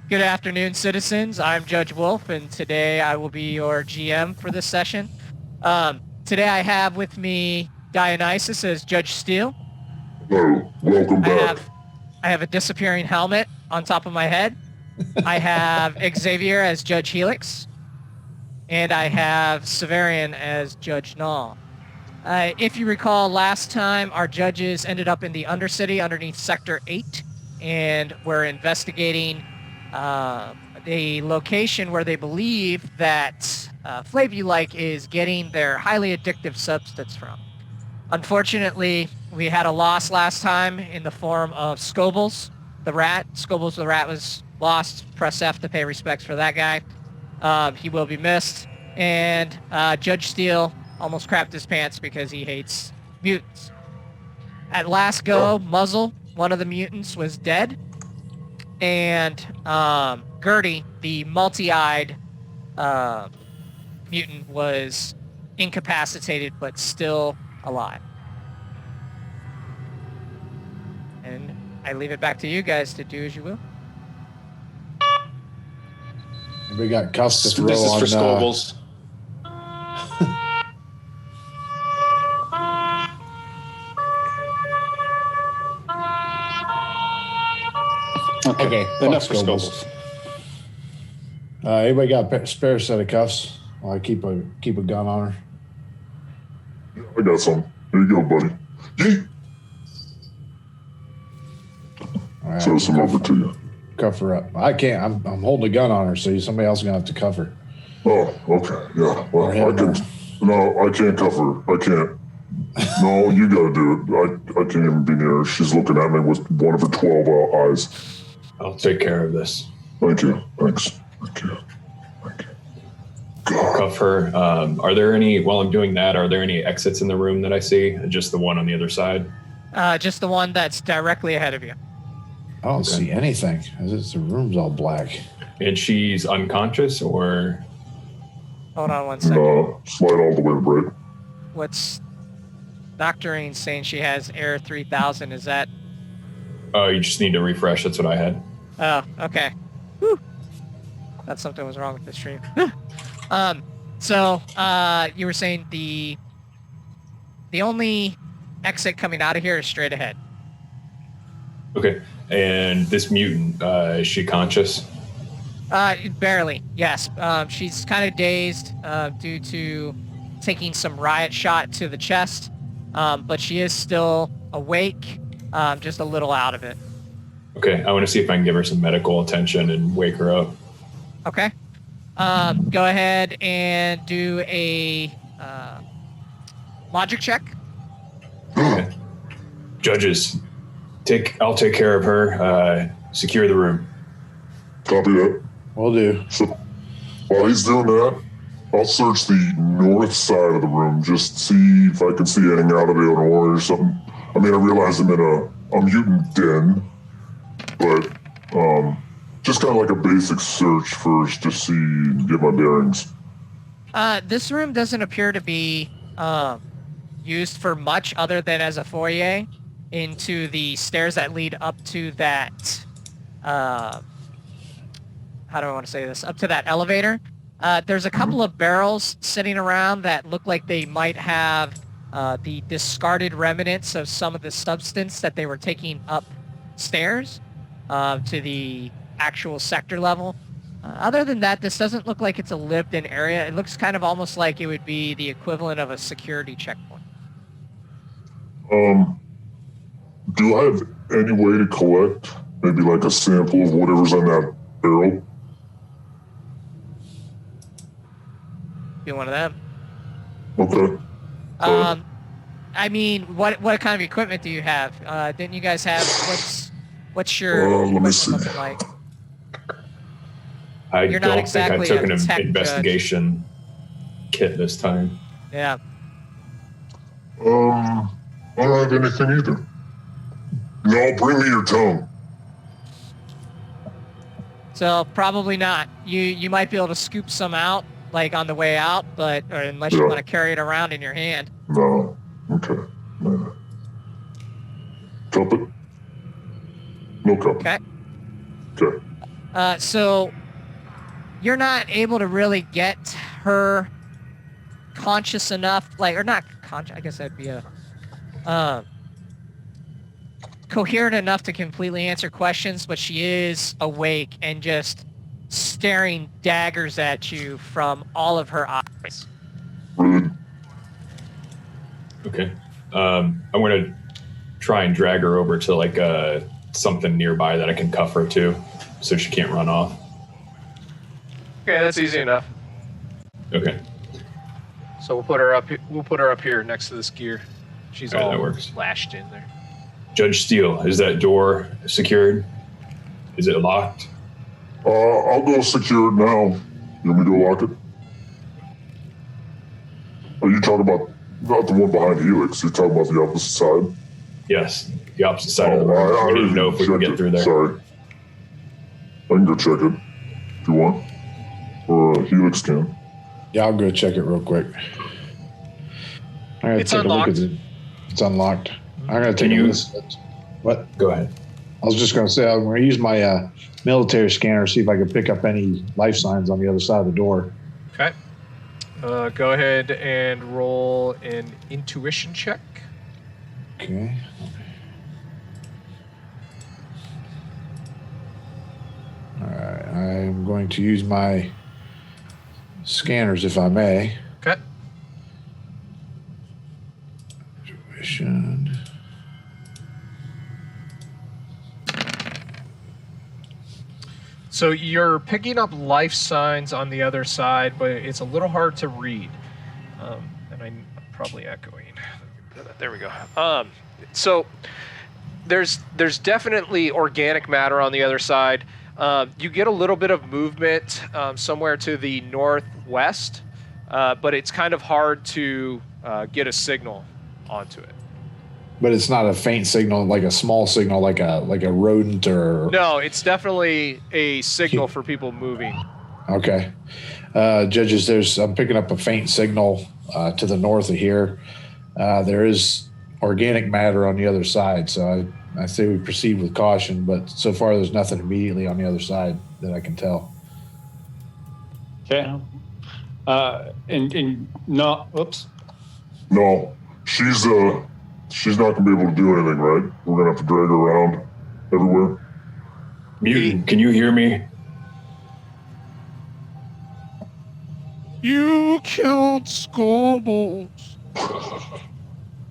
Good afternoon, citizens. I'm Judge Wolf, and today I will be your GM for this session. Today I have with me Dionysus as Judge Steele. Hello, welcome I back. have a disappearing helmet on top of my head. I have Xavier as Judge Helix, and I have Severian as Judge Null. If you recall, last time our judges ended up in the Undercity underneath Sector 8, and we're investigating the location where they believe that Flavulike is getting their highly addictive substance from. Unfortunately, we had a loss last time in the form of Scobles, the rat. Scobles the rat was lost. Press F to pay respects for that guy. He will be missed. And Judge Steele almost crapped his pants because he hates mutants. At last go, Muzzle, one of the mutants, was dead. And Gertie, the multi-eyed mutant, was incapacitated but still alive. And I leave it back to you guys to do as you will. We got cuffs to throw This is on. for Scobles. Okay, enough for Scobles. Scobles. Anybody got a spare set of cuffs? Well, I keep a gun on her. Yeah, I got some. Here you go, buddy. Yeet. All right, Throw some over to you. Cuff her up. I can't. I'm holding a gun on her, so somebody else is gonna have to cuff her. Oh, okay. Yeah. Well, Or I him, can. No, I can't cover her. I can't. No, you gotta do it. I can't even be near her. She's looking at me with one of her 12 eyes. I'll take care of this. Thank you. Thanks. Thank you. Thank you. God. Cuff her. Are there any, while I'm doing that, are there any exits in the room that I see? Just the one on the other side? Just the one that's directly ahead of you. I don't see anything. The room's all black. And she's unconscious, or? Hold on one second. No, slide all the way to break. What's Doctorine saying she has Air 3000? Is that? Oh, you just need to refresh. That's what I had. Oh, okay. Whew. Thought something was wrong with the stream. So you were saying the only exit coming out of here is straight ahead. Okay. And this mutant, is she conscious? Barely, yes. She's kind of dazed due to taking some riot shot to the chest, but she is still awake, just a little out of it. Okay. I want to see if I can give her some medical attention and wake her up. Okay. Go ahead and do a logic check. Okay. Judges, I'll take care of her. Secure the room. Copy that. Will do. So while he's doing that, I'll search the north side of the room, just see if I can see anything out of the door or something. I mean, I realize I'm in a mutant den, but just kind of like a basic search first to see and get my bearings. This room doesn't appear to be used for much other than as a foyer into the stairs that lead up to that, how do I want to say this? Up to that elevator. There's a couple of barrels sitting around that look like they might have the discarded remnants of some of the substance that they were taking upstairs to the actual sector level. Other than that, this doesn't look like it's a lived-in area. It looks kind of almost like it would be the equivalent of a security checkpoint. Do I have any way to collect maybe like a sample of whatever's on that barrel? Be one of them. Okay. I mean, what kind of equipment do you have? Didn't you guys have what's your let me equipment see. looking like? You're not don't exactly think I took a an tech investigation kit this time. Yeah. I don't have anything either. No, bring me your tongue. So probably not. You might be able to scoop some out like on the way out, but or unless you Yeah. want to carry it around in your hand. No. Okay. No. Cup it? No cup. Okay. Okay. So you're not able to really get her conscious enough, or not conscious, I guess that'd be a coherent enough to completely answer questions, but she is awake and just staring daggers at you from all of her eyes. Rude. Okay. I'm going to try and drag her over to something nearby that I can cuff her to so she can't run off. Okay, that's easy enough. Okay. So we'll put her up. We'll put her up here next to this gear. She's All right, all that works. lashed in there. Judge Steele, is that door secured? Is it locked? I'll go secure it now. You want me to go lock it? Are you talking about not the one behind Helix? You're talking about the opposite side? Yes, the opposite side of the room. I We need to didn't know if we can check get it. through there. Sorry. I can go check it if you want. Or Helix can. Yeah, I'll go check it real quick. I gotta It's take unlocked. a look at it. It's unlocked. I'm gonna take Can a you- look. What? Go ahead. I was just gonna say I'm gonna use my military scanner, see if I can pick up any life signs on the other side of the door. Okay. Go ahead and roll an intuition check. Okay. All right. I'm going to use my scanners, if I may. Okay. Intuition. So you're picking up life signs on the other side, but it's a little hard to read. And I'm probably echoing. There we go. So there's definitely organic matter on the other side. You get a little bit of movement somewhere to the northwest, but it's kind of hard to get a signal onto it. But it's not a faint signal, like a small signal, like a rodent or. No, it's definitely a signal for people moving. Okay. Judges, I'm picking up a faint signal to the north of here. There is organic matter on the other side, so I say we proceed with caution, but so far there's nothing immediately on the other side that I can tell. Okay. And no, whoops. No. She's not going to be able to do anything, right? We're going to have to drag her around everywhere. Mutant, can you hear me? You killed Scorbles.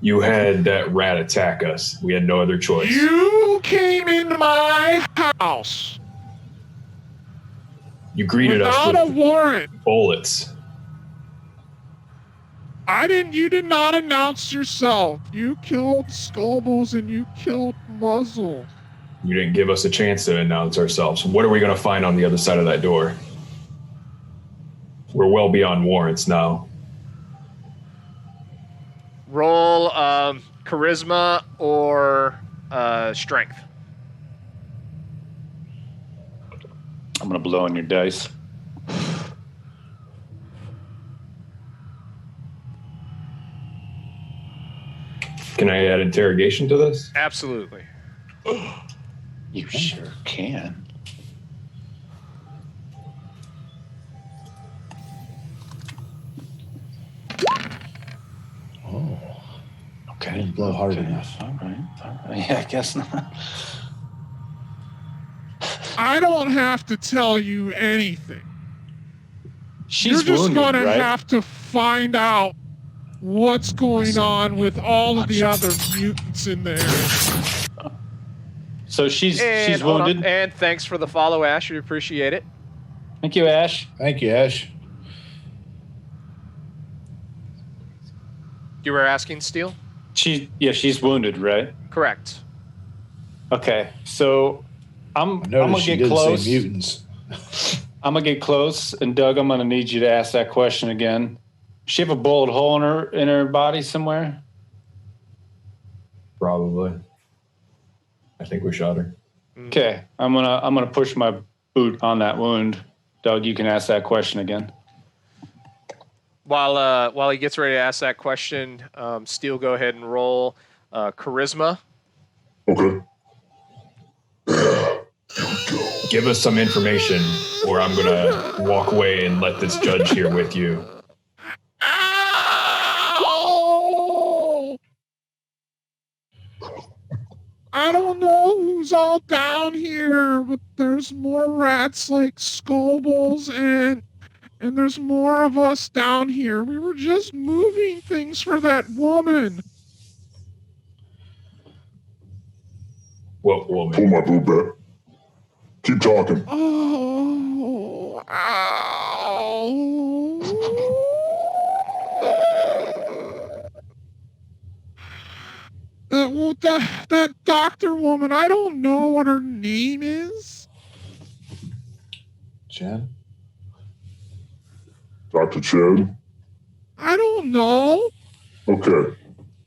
You had that rat attack us. We had no other choice. You came into my house You greeted us without a with warrant. bullets. You did not announce yourself. You killed Scorbles and you killed Muzzle. You didn't give us a chance to announce ourselves. What are we going to find on the other side of that door? We're well beyond warrants now. Roll charisma or strength. I'm gonna blow on your dice. Can I add interrogation to this? Absolutely. You sure can. Oh, Okay. didn't blow hard okay. enough. All right. Yeah, I guess not. I don't have to tell you anything. She's You're just wounded, gonna right? have to find out what's going on with all of the other mutants in there. So she's hold on. wounded. And thanks for the follow, Ash. We appreciate it. Thank you, Ash. Thank you, Ash. You were asking, Steele? She's wounded, right? Correct. Okay. So I'm I gonna noticed she get did close. say mutants. I'm gonna get close, and Doug, I'm gonna need you to ask that question again. Does she have a bullet hole in her body somewhere? Probably. I think we shot her. Okay, I'm gonna push my boot on that wound. Doug, you can ask that question again. While he gets ready to ask that question, Steele, go ahead and roll charisma. Okay. Here we go. Give us some information, or I'm going to walk away and let this judge here with you. Ow! I don't know who's all down here, but there's more rats like Scobles and there's more of us down here. We were just moving things for that woman. What woman? Pull my boob back. Keep talking. Oh, ow. That doctor woman, I don't know what her name is. Jen? Dr. Chad? I don't know. Okay.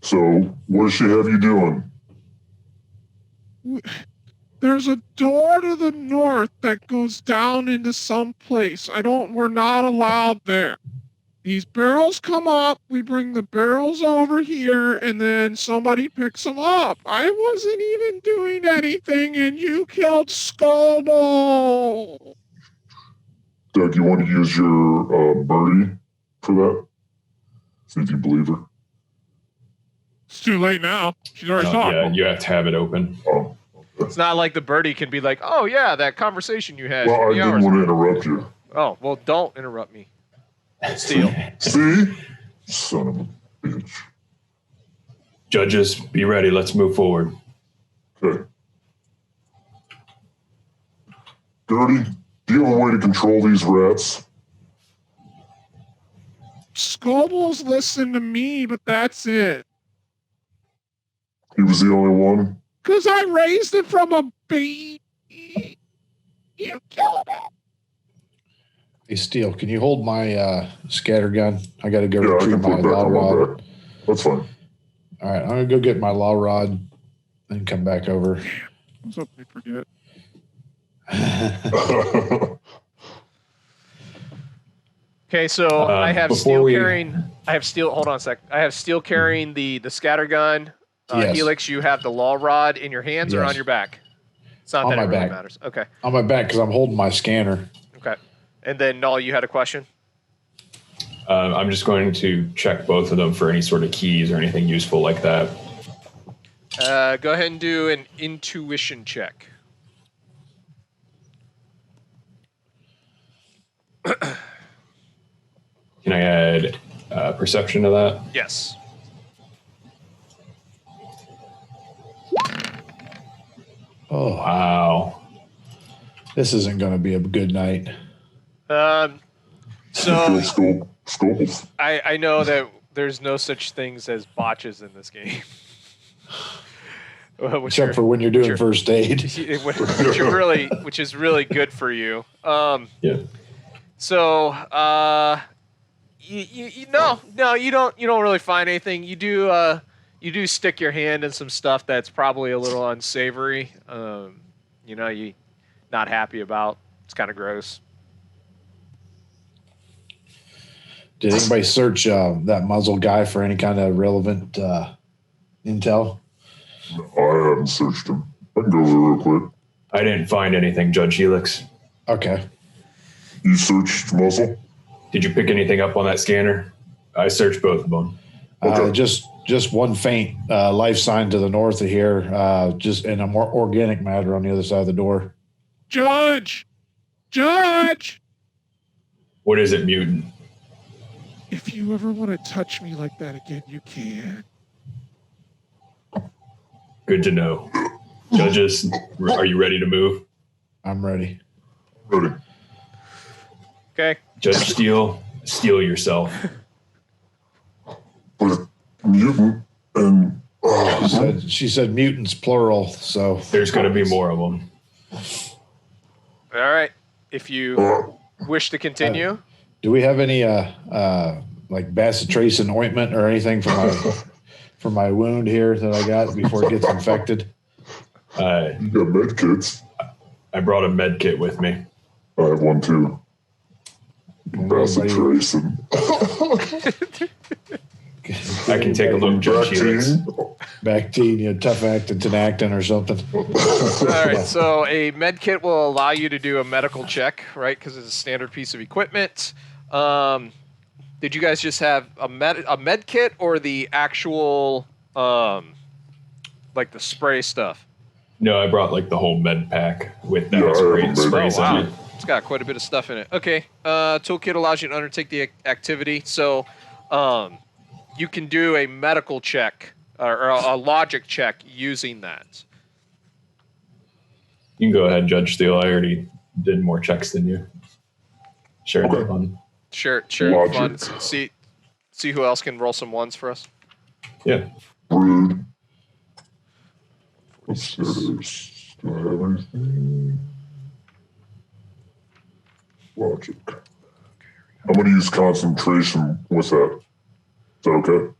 So, what does she have you doing? There's a door to the north that goes down into some place. We're not allowed there. These barrels come up, we bring the barrels over here, and then somebody picks them up. I wasn't even doing anything, and you killed Scobo. Doug, you want to use your birdie for that? See if you believe her. It's too late now. She's already talked. Yeah, you have to have it open. Oh. It's not like the birdie can be like, oh, yeah, that conversation you had. Well, I 3 didn't hours want to ago." interrupt you. Oh, well, don't interrupt me. Steal. See? Son of a bitch. Judges, be ready. Let's move forward. Okay. Dirty, do you have a way to control these rats? Scobles listen to me, but that's it. He was the only one? Because I raised it from a baby. You killed it. Hey, Steele, can you hold my scatter gun? I got to go Yeah, I retrieve can my put it back law on my rod. back. That's fine. All right, I'm going to go get my law rod and come back over. What's up, I forget. Okay, so I have before Steel we- carrying. I have Steel. Hold on a sec. I have Steel carrying the scatter gun. Yes. Helix, you have the law rod in your hands or Yes. on your back. It's not On that my it really back. matters. Okay. On my back because I'm holding my scanner. Okay. And then Null, you had a question. I'm just going to check both of them for any sort of keys or anything useful like that. Go ahead and do an intuition check. Can I add perception to that? Yes. Oh, Wow. this isn't going to be a good night. So Scopes. I know that there's no such things as botches in this game. Except for when you're doing first aid. which is really good for you. Yeah. So you don't really find anything. You do stick your hand in some stuff that's probably a little unsavory. You not happy about. It's kind of gross. Did anybody search that muzzle guy for any kind of relevant intel? I haven't searched him. I can go over real quick. I didn't find anything, Judge Helix. Okay. You searched muzzle? Did you pick anything up on that scanner? I searched both of them. Okay. Just one faint life sign to the north of here, just in a more organic matter on the other side of the door. Judge! What is it, mutant? If you ever want to touch me like that again, you can. Good to know. Judges, are you ready to move? I'm ready. Ready. Okay. Judge Steele, steel yourself. But mutant and She said mutants plural, so There's going to be more of them. All right. If you wish to continue. do we have any like bacitracin ointment or anything for my wound here that I got before it gets infected? you got med kits. I brought a med kit with me. I have one too. Bacitracin. I can take a look, Judge Helix. Vaccine. Bactine, tough acting, tenactin or something. All right, so a med kit will allow you to do a medical check, right? Because it's a standard piece of equipment. Did you guys just have a med kit or the actual like the spray stuff? No, I brought like the whole med pack with that Yeah, sprays Oh, wow. in it. It's got quite a bit of stuff in it. Okay. Toolkit allows you to undertake the activity. So you can do a medical check or a logic check using that. You can go ahead, Judge Steele. I already did more checks than you. Share Okay. the fun. Sure. Logic. Fun. See who else can roll some ones for us. Yeah. Rude. Upstairs. Do I have anything? Logic. I'm going to use concentration with that. Is that okay?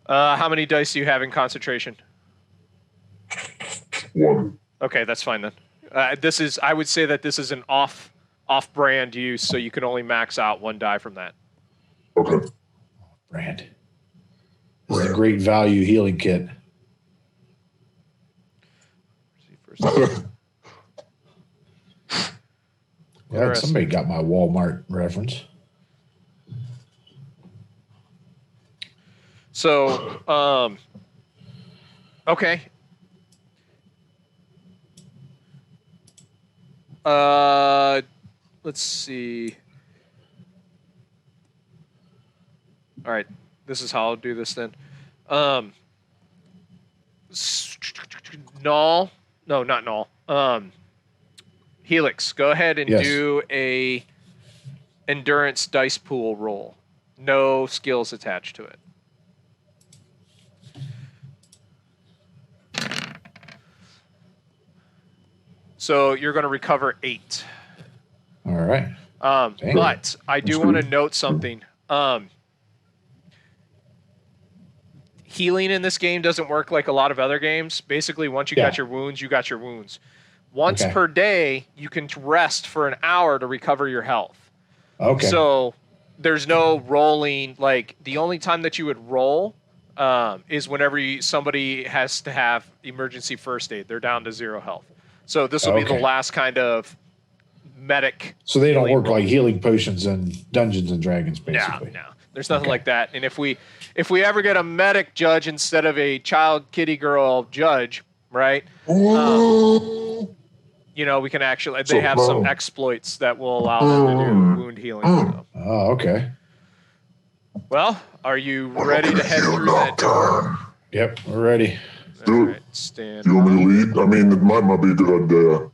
How many dice do you have in concentration? 1. Okay, that's fine then. I would say that this is an off-brand use, so you can only max out 1 die from that. Okay. Brand. This is a great value healing kit. Yeah, somebody got my Walmart reference. So, okay. Let's see. All right, this is how I'll do this then. Null. No, not null. Helix, go ahead and do a endurance dice pool roll. No skills attached to it. So you're going to recover 8. All right. But I do want to note something. Healing in this game doesn't work like a lot of other games. Basically, once you got your wounds, you got your wounds. Once per day, you can rest for an hour to recover your health. Okay. So there's no rolling. Like, the only time that you would roll is whenever somebody has to have emergency first aid. They're down to 0 health. So this will be the last kind of medic. So they don't work like healing potions in Dungeons and Dragons, basically. No. There's nothing like that. And if we ever get a medic judge instead of a child kitty girl judge, right? We can actually, they have some exploits that will allow them to do wound healing. So. Oh, okay. Well, are you ready to head through that door? Yep, we're ready. Do it. Right, stand. You want me to lead? I mean, it might not be a good idea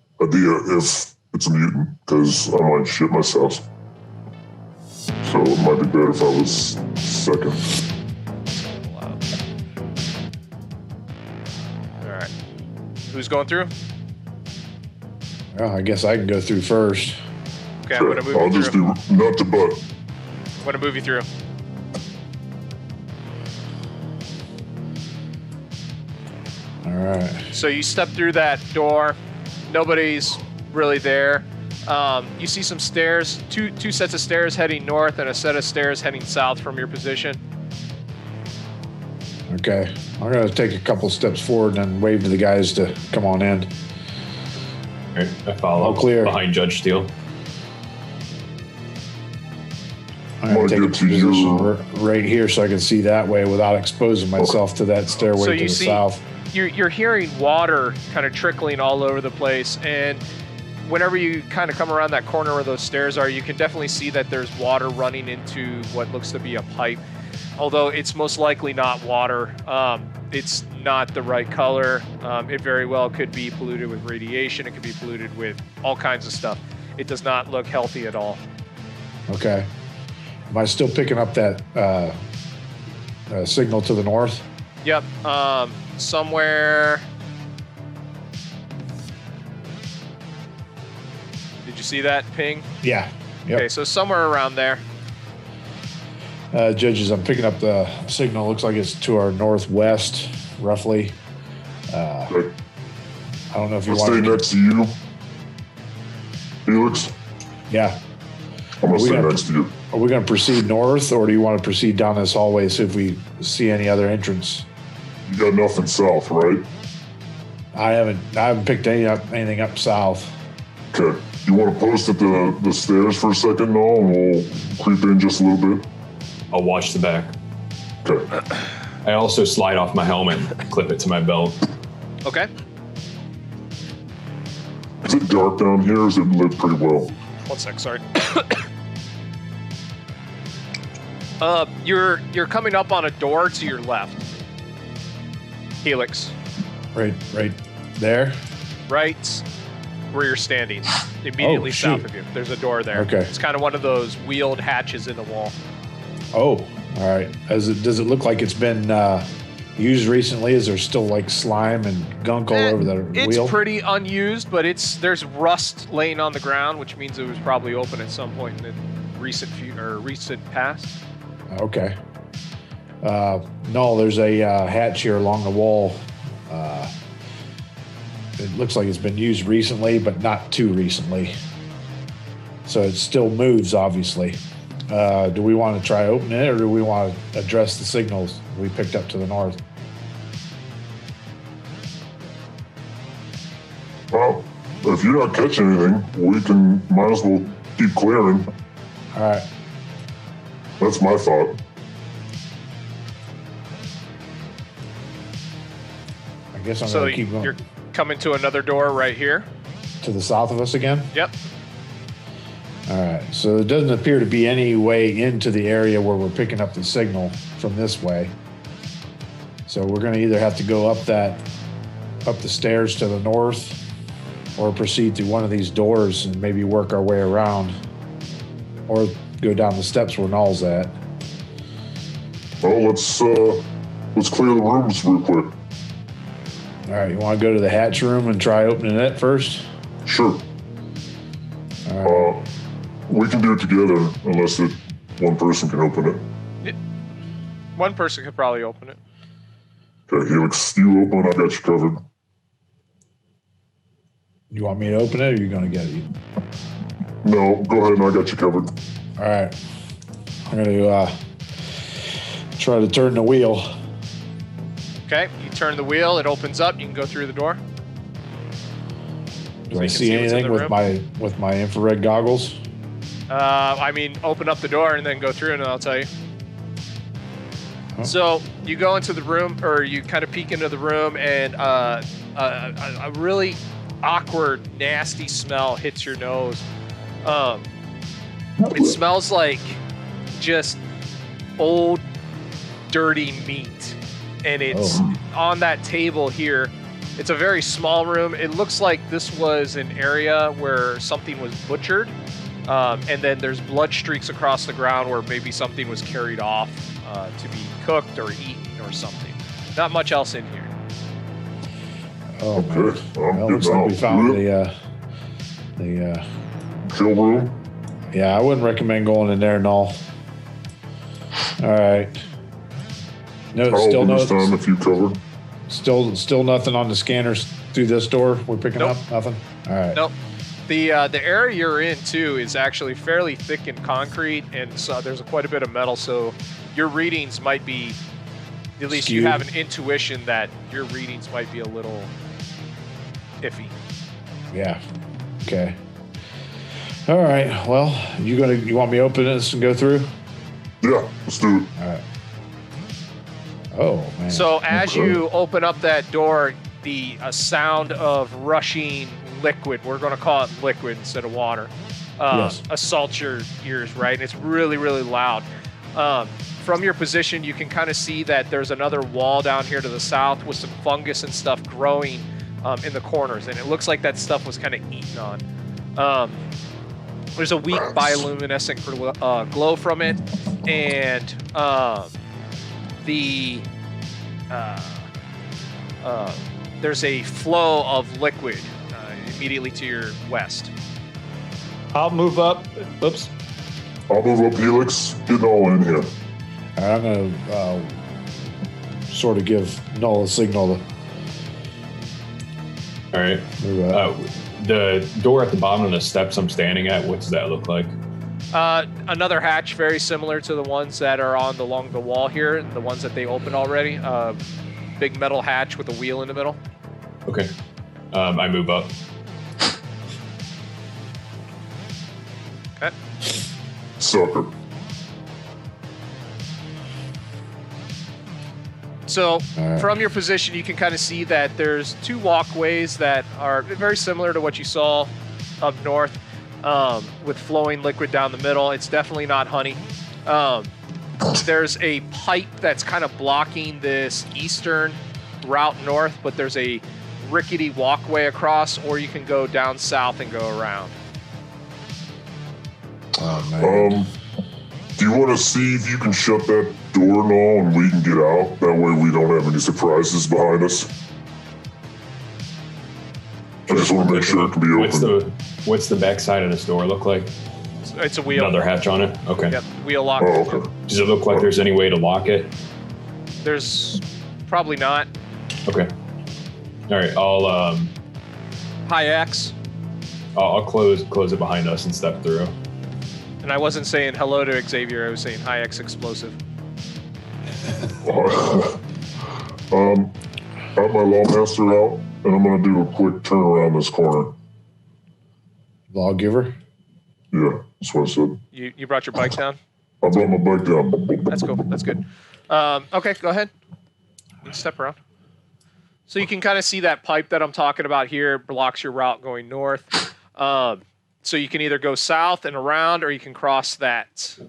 if it's a mutant, because I might shit myself. So it might be better if I was second. All right. Who's going through? Well, I guess I can go through first. Okay, I'm going to move I'll you just through. do nut to butt. I'm going to move you through. All right. So you step through that door. Nobody's really there. You see some stairs, two sets of stairs heading north and a set of stairs heading south from your position. Okay. I'm going to take a couple steps forward and then wave to the guys to come on in. All right, I follow All clear. behind Judge Steele. I'm going to take a position right here so I can see that way without exposing myself to that stairway So to you the see- south. You're hearing water kind of trickling all over the place, and whenever you kind of come around that corner where those stairs are, you can definitely see that there's water running into what looks to be a pipe. Although it's most likely not water. It's not the right color. It very well could be polluted with radiation. It could be polluted with all kinds of stuff. It does not look healthy at all. Okay. Am I still picking up that signal to the north? Yep. Somewhere. Did you see that ping? Yeah. Yep. Okay, so somewhere around there. Judges, I'm picking up the signal. Looks like it's to our northwest, roughly. Okay. I don't know if you I'll want stay to. next to you, Felix. Yeah. I'm going to We stay got- next to you. Are we going to proceed north, or do you want to proceed down this hallway, see if we see any other entrance? You got nothing south, right? I haven't picked anything up south. Okay. You want to post at the stairs for a second, Noel, and we'll creep in just a little bit? I'll watch the back. Okay. I also slide off my helmet and clip it to my belt. Okay. Is it dark down here, or is it lit pretty well? 1 sec, sorry. You're coming up on a door to your left. Helix. Right there. Right where you're standing. Immediately south of you. There's a door there. Okay. It's kind of one of those wheeled hatches in the wall. Oh, all right. Does it look like it's been used recently? Is there still like slime and gunk all over the wheel? It's pretty unused, but there's rust laying on the ground, which means it was probably open at some point in the recent past. Okay. No, there's a hatch here along the wall. It looks like it's been used recently, but not too recently. So it still moves, obviously. Do we want to try opening it, or do we want to address the signals we picked up to the north? Well, if you're not catching anything, we might as well keep clearing. All right. That's my thought. I guess I'm So going to keep going. you're coming to another door right here. To the south of us again? Yep. All right. So there doesn't appear to be any way into the area where we're picking up the signal from this way. So we're going to either have to go up the stairs to the north, or proceed through one of these doors and maybe work our way around, or go down the steps where Null's at. Well, let's clear the rooms real quick. All right. You want to go to the hatch room and try opening it first? Sure. All right. We can do it together, unless one person can open it. One person could probably open it. Okay, Helix, you open, I got you covered. You want me to open it, or are you going to get it? No, go ahead, I got you covered. All right. I'm going to try to turn the wheel. Okay, you turn the wheel, it opens up, you can go through the door. Do So I you can see see what's in anything the with my infrared goggles? Open up the door and then go through and I'll tell you. Huh? So you go into the room, or you kind of peek into the room, and a really awkward, nasty smell hits your nose. It smells like just old, dirty meat. And it's on that table here. It's a very small room. It looks like this was an area where something was butchered. And then there's blood streaks across the ground where maybe something was carried off to be cooked or eaten or something. Not much else in here. Oh, Okay, well, looks like we found the kill room. yeah, I wouldn't recommend going in there, Null. All right. No, I'll still open no, this time if you covered. still nothing on the scanners through this door we're picking Nope. up? Nothing? All right. Nope. The area you're in too is actually fairly thick in concrete, and so there's quite a bit of metal. So your readings might be, at least you Skewed. have an intuition that your readings might be a little iffy. Yeah. Okay. All right. Well, you want me to open this and go through? Yeah, let's do it. All right. Oh man. So as Okay. you open up that door, a sound of rushing liquid, we're going to call it liquid instead of water, Yes. assaults your ears, right? And it's really, really loud. From your position, you can kind of see that there's another wall down here to the south with some fungus and stuff growing in the corners, and it looks like that stuff was kind of eaten on. There's a weak bioluminescent glow from it, and there's a flow of liquid immediately to your west. I'll move up. Oops. I'll move up, Helix. Get all in here. All right, I'm going to sort of give Null a signal to All right. move up. The door at the bottom of the steps I'm standing at, what does that look like? Another hatch very similar to the ones that are along the wall here, the ones that they opened already. big metal hatch with a wheel in the middle. Okay. I move up. Okay. Sucker. So Alright. from your position, you can kind of see that there's 2 walkways that are very similar to what you saw up north, with flowing liquid down the middle. It's definitely not honey. There's a pipe that's kind of blocking this eastern route north, but there's a rickety walkway across, or you can go down south and go around. Oh, man. Do you want to see if you can shut that door now and we can get out? That way we don't have any surprises behind us. I just want to make sure it can be open. What's the back side of this door look like? It's a wheel. Another hatch on it? Okay. Yep, wheel lock. Oh, okay. Does it look like there's any way to lock it? There's probably not. Okay. All right. High X. I'll close it behind us and step through. And I wasn't saying hello to Xavier, I was saying high X explosive. Have my lawmaster out, and I'm gonna do a quick turn around this corner. Lawgiver? Yeah, that's what I said. You brought your bike down? I brought my bike down. That's cool. That's good. Okay, go ahead. You can step around. So you can kind of see that pipe that I'm talking about here blocks your route going north. So you can either go south and around, or you can cross that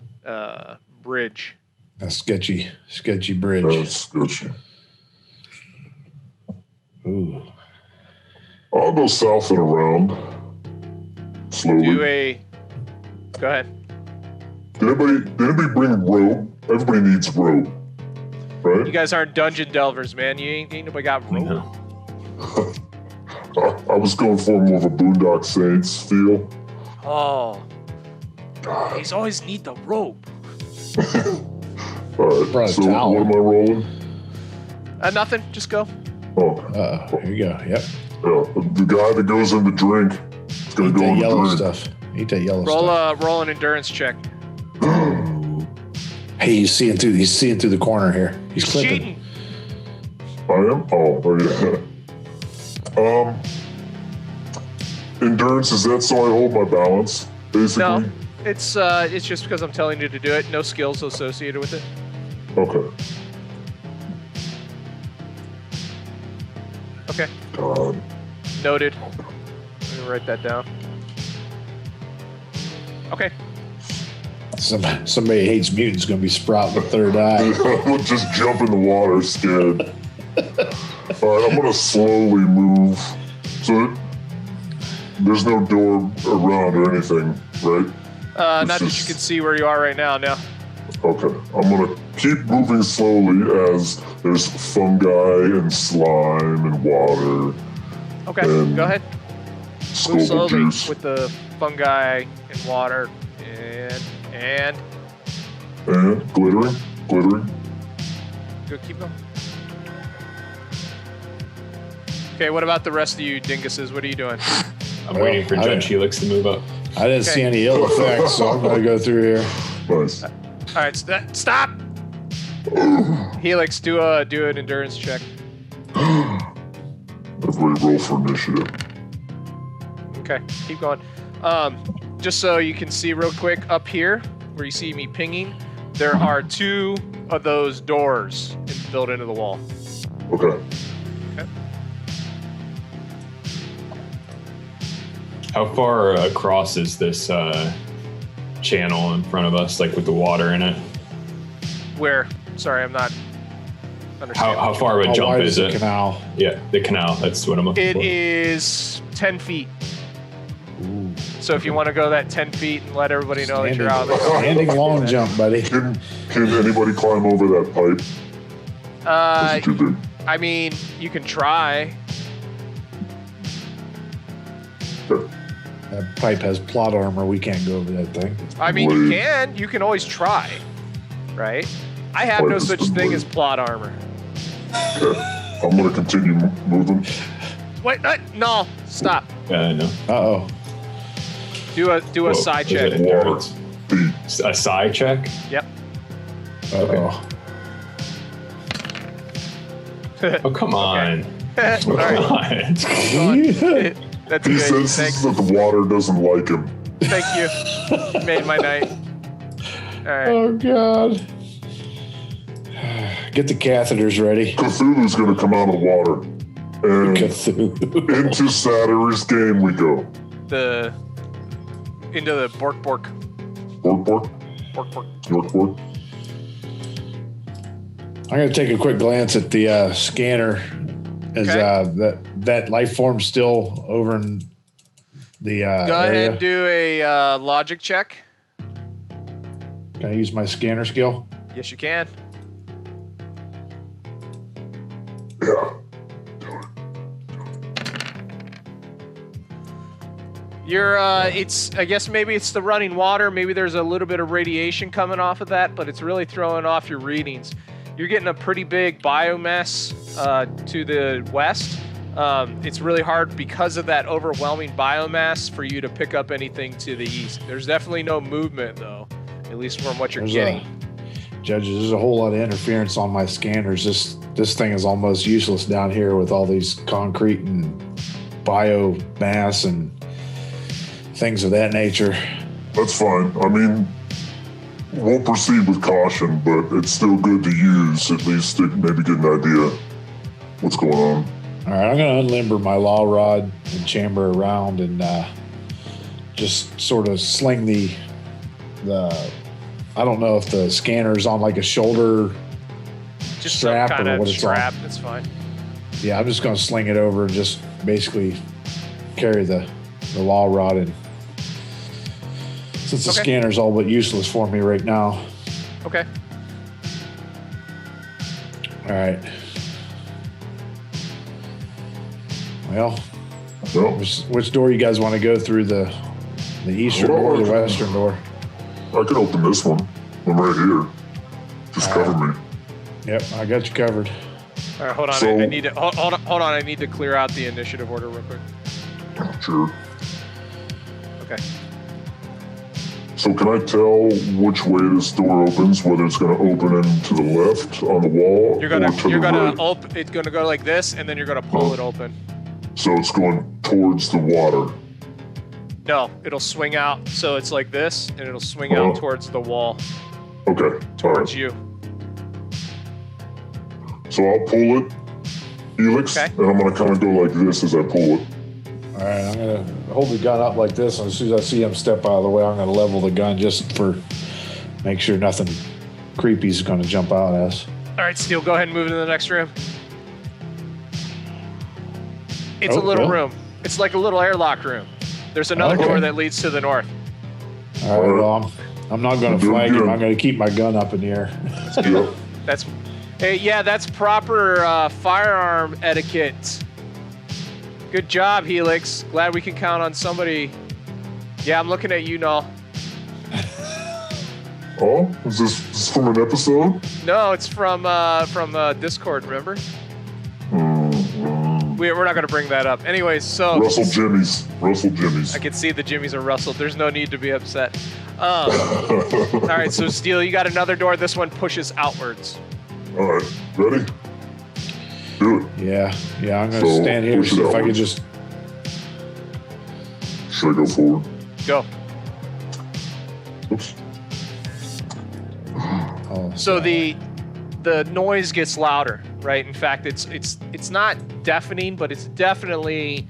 bridge. A sketchy bridge. That's sketchy. Ooh. I'll go south and around. Slowly. Go ahead. Did anybody bring rope? Everybody needs rope, right? You guys aren't dungeon delvers, man. You ain't nobody got rope. No. I was going for more of a Boondock Saints feel. Oh. He's always need the rope. All right, Brought a so towel. what am I rolling? Nothing. Just go. Oh, Here you go. Yep. yeah, the guy that goes in the drink is going Eat to go that in the yellow drink. stuff. Eat that yellow stuff. Roll an endurance check. Hey, he's seeing through the corner here. He's clipping. Cheating. I am? Oh yeah. Endurance, is that so I hold my balance, basically? No, it's just because I'm telling you to do it. No skills associated with it. Okay. Okay. God. Noted. Let me write that down. Okay. Somebody hates mutants going to be sprouting a third eye. We'll just jump in the water scared. All right, I'm going to slowly move. So there's no door around or anything, right? Not that you can see where you are right now. No. Okay, I'm gonna keep moving slowly as there's fungi and slime and water. Okay. Go ahead. Move Skull slowly juice. with the fungi and water and And glittering. go. Keep going. Okay. What about the rest of you dinguses? What are you doing? I'm waiting for I Judge didn't- Helix to move up. I didn't see any ill effects, so I'm going to go through here. Nice. All right. Stop. Helix, do an endurance check. Everybody roll for initiative. Okay, keep going. Just so you can see real quick, up here, where you see me pinging, there are 2 of those doors built into the wall. Okay. How far across is this channel in front of us, like with the water in it? Where? Sorry, I'm not understanding. How far of a How jump wide is the it? canal? Yeah, the canal. That's what I'm looking It for. is 10 feet. Ooh. So if you want to go that 10 feet and let everybody know that you're out of the Standing long jump, buddy. Can anybody climb over that pipe? Is it too big? I mean, you can try. Okay. That pipe has plot armor. We can't go over that thing. I mean, you Wait. can. You can always try. Right? I have no such thing as plot armor. Okay. I'm gonna continue moving. Wait, no, stop. No. Uh-oh. Do a Whoa, side is check. it endurance? A side check? Yep. Uh-oh. Oh, come on. All Come right. on. That's He good. senses Thanks. that the water doesn't like him. Thank you. Made my night. All right. Oh God. Get the catheters ready. Cthulhu's gonna come out of the water. And Cthulhu. into Satyr's game we go. Into the bork. Bork. Bork. York. I'm gonna take a quick glance at the scanner. Is Okay. that life form still over in the Go area? ahead and do a logic check. Can I use my scanner skill? Yes, you can. Yeah. You're, I guess maybe it's the running water. Maybe there's a little bit of radiation coming off of that, but it's really throwing off your readings. You're getting a pretty big biomass to the west. It's really hard because of that overwhelming biomass for you to pick up anything to the east. There's definitely no movement, though, at least from what you're getting. Judges, there's a whole lot of interference on my scanners. This thing is almost useless down here with all these concrete and biomass and things of that nature. That's fine. I mean, we'll proceed with caution, but it's still good to use, at least to maybe get an idea what's going on. All right, I'm going to unlimber my law rod and chamber around and just sort of sling the. I don't know if the scanner's on like a shoulder Just strap some kind or of what it's strap. on. That's fine. Yeah, I'm just going to sling it over and just basically carry the law rod in. Since the Okay. scanner's all but useless for me right now. Okay. All right. Well, No, which door you guys want to go through? The eastern door or the western door? I can open this one. I'm right here. Just cover me. Yep, I got you covered. All right, hold on. So- I need to hold on. I need to clear out the initiative order real quick. Sure. Okay. So can I tell which way this door opens? Whether it's going to open in to the left on the wall or to the right? open. It's gonna go like this, and then you're gonna pull it open. So it's going towards the water. No, it'll swing out. So it's like this, and it'll swing out towards the wall, Okay. All towards right. you. So I'll pull it, Helix, Okay. and I'm going to kind of go like this as I pull it. All right, I'm going to hold the gun up like this, and as soon as I see him step out of the way, I'm going to level the gun just for make sure nothing creepy is going to jump out at us. All right, Steel, go ahead and move into the next room. It's a Oh, little yeah. room. It's like a little airlock room. There's another Okay. door that leads to the north. All right, well, I'm not going to Doing flag him. good. I'm going to keep my gun up in the air. Yeah. That's, hey, yeah, that's proper firearm etiquette. Good job, Helix. Glad we can count on somebody. Yeah, I'm looking at you, Null. Oh, is this from an episode? No, it's from Discord. Remember? We're not going to bring that up. Anyways, so Russell Jimmies. I can see the Jimmies are rustled. There's no need to be upset. All right, so Steel, you got another door. This one pushes outwards. All right, ready? Do it. Yeah, I'm going to So, stand here and push it see if I can outwards. just. Should I go forward? Go. Oops. Oh, So the noise gets louder, right? In fact, it's not deafening, but it's definitely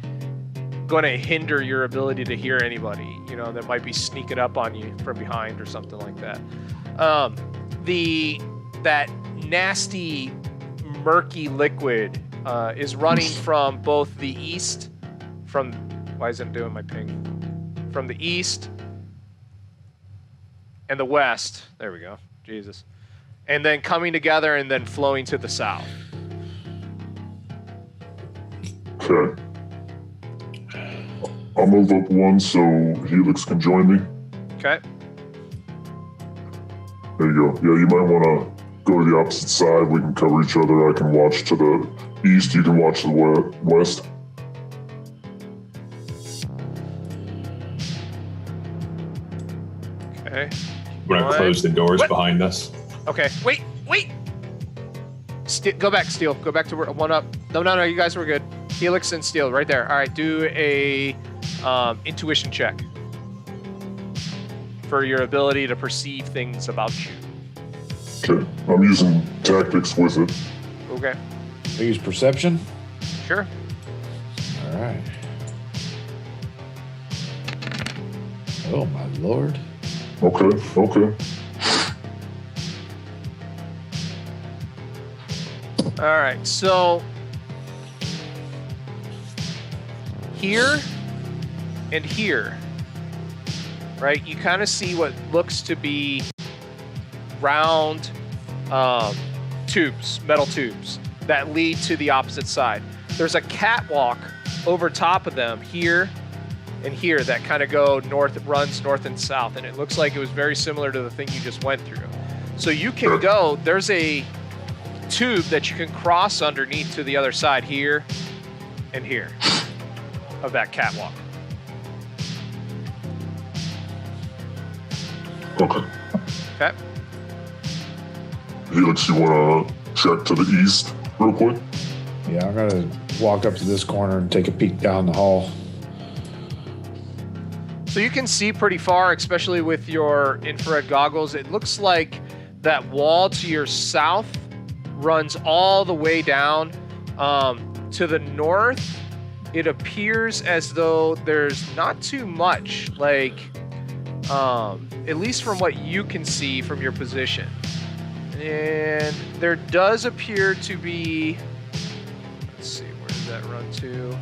going to hinder your ability to hear anybody, that might be sneaking up on you from behind or something like that. That nasty, murky liquid is running from both the east, why isn't it doing my ping? From the east and the west. There we go. Jesus. And then coming together and then flowing to the south. Okay. I'll move up one so Helix can join me. Okay. There you go. Yeah, you might want to go to the opposite side. We can cover each other. I can watch to the east. You can watch to the west. Okay. Want to close the doors What? behind us? Okay. Wait. Go back, Steel. Go back to one up. No. You guys were good. Helix and Steel, right there. All right, do a intuition check for your ability to perceive things about you. Okay, I'm using tactics with it. Okay. I use perception. Sure. All right. Oh my lord. Okay. All right, so here and here, right, you kind of see what looks to be round tubes, metal tubes, that lead to the opposite side. There's a catwalk over top of them here and here that kind of runs north and south, and it looks like it was very similar to the thing you just went through. So you can go, there's a tube that you can cross underneath to the other side here and here of that catwalk. Okay. Okay. Helix, you want to check to the east real quick? Yeah, I'm gonna walk up to this corner and take a peek down the hall. So you can see pretty far, especially with your infrared goggles. It looks like that wall to your south runs all the way down to the north. It appears as though there's not too much, like at least from what you can see from your position. And there does appear to be, let's see, where does that run to?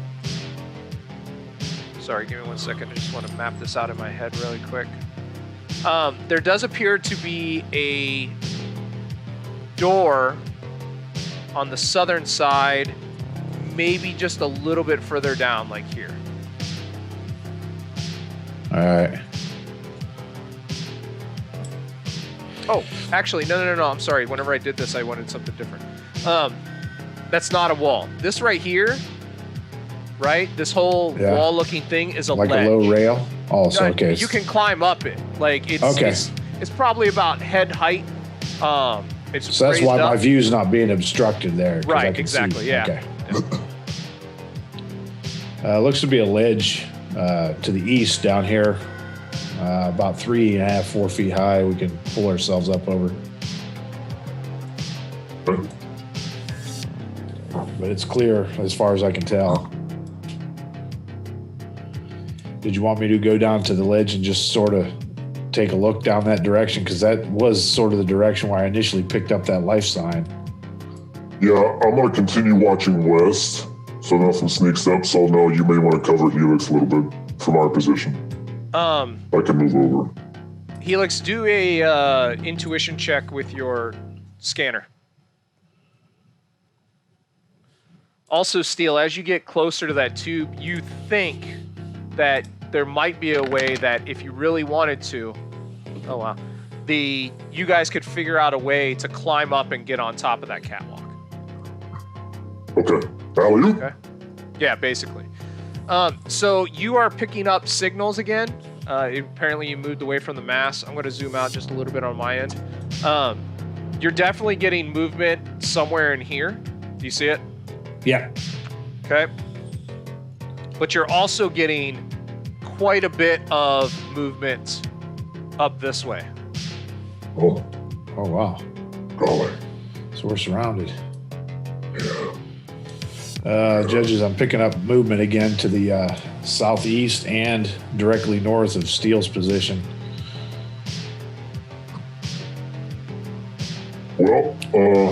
Sorry, give me 1 second. I just want to map this out in my head really quick. There does appear to be a door on the southern side, maybe just a little bit further down, like here. All right. Oh, actually, no. I'm sorry. Whenever I did this, I wanted something different. That's not a wall. This right here, right? This whole wall-looking thing is a like ledge. a low rail. Also, okay. You can climb up it. Like it's probably about head height. So that's why my view's not being obstructed there. Right. Exactly. See. Yeah. Okay. Looks to be a ledge to the east down here. About 3.5, 4 feet high. We can pull ourselves up over. But it's clear as far as I can tell. Did you want me to go down to the ledge and just sort of take a look down that direction? Because that was sort of the direction where I initially picked up that life sign. Yeah, I'm going to continue watching west so nothing sneaks up. So no, you may want to cover Helix a little bit from our position. I can move over. Helix, do a intuition check with your scanner. Also, Steel, as you get closer to that tube, you think that there might be a way that if you really wanted to, you guys could figure out a way to climb up and get on top of that catwalk. Okay. Alley-oop? Okay. Yeah, basically. So you are picking up signals again. Apparently you moved away from the mass. I'm going to zoom out just a little bit on my end. You're definitely getting movement somewhere in here. Do you see it? Yeah. Okay. But you're also getting quite a bit of movement up this way. Oh, wow. golly. So we're surrounded. Judges, I'm picking up movement again to the southeast and directly north of Steele's position. Well,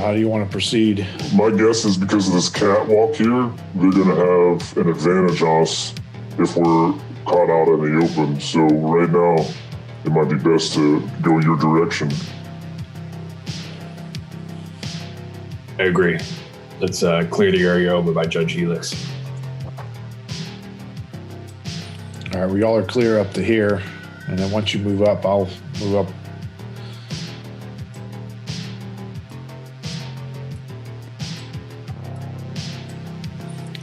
how do you want to proceed? My guess is because of this catwalk here, they're going to have an advantage on us if we're caught out in the open. So right now, it might be best to go your direction. I agree. Let's clear the area over by Judge Helix. All right, we all are clear up to here. And then once you move up, I'll move up.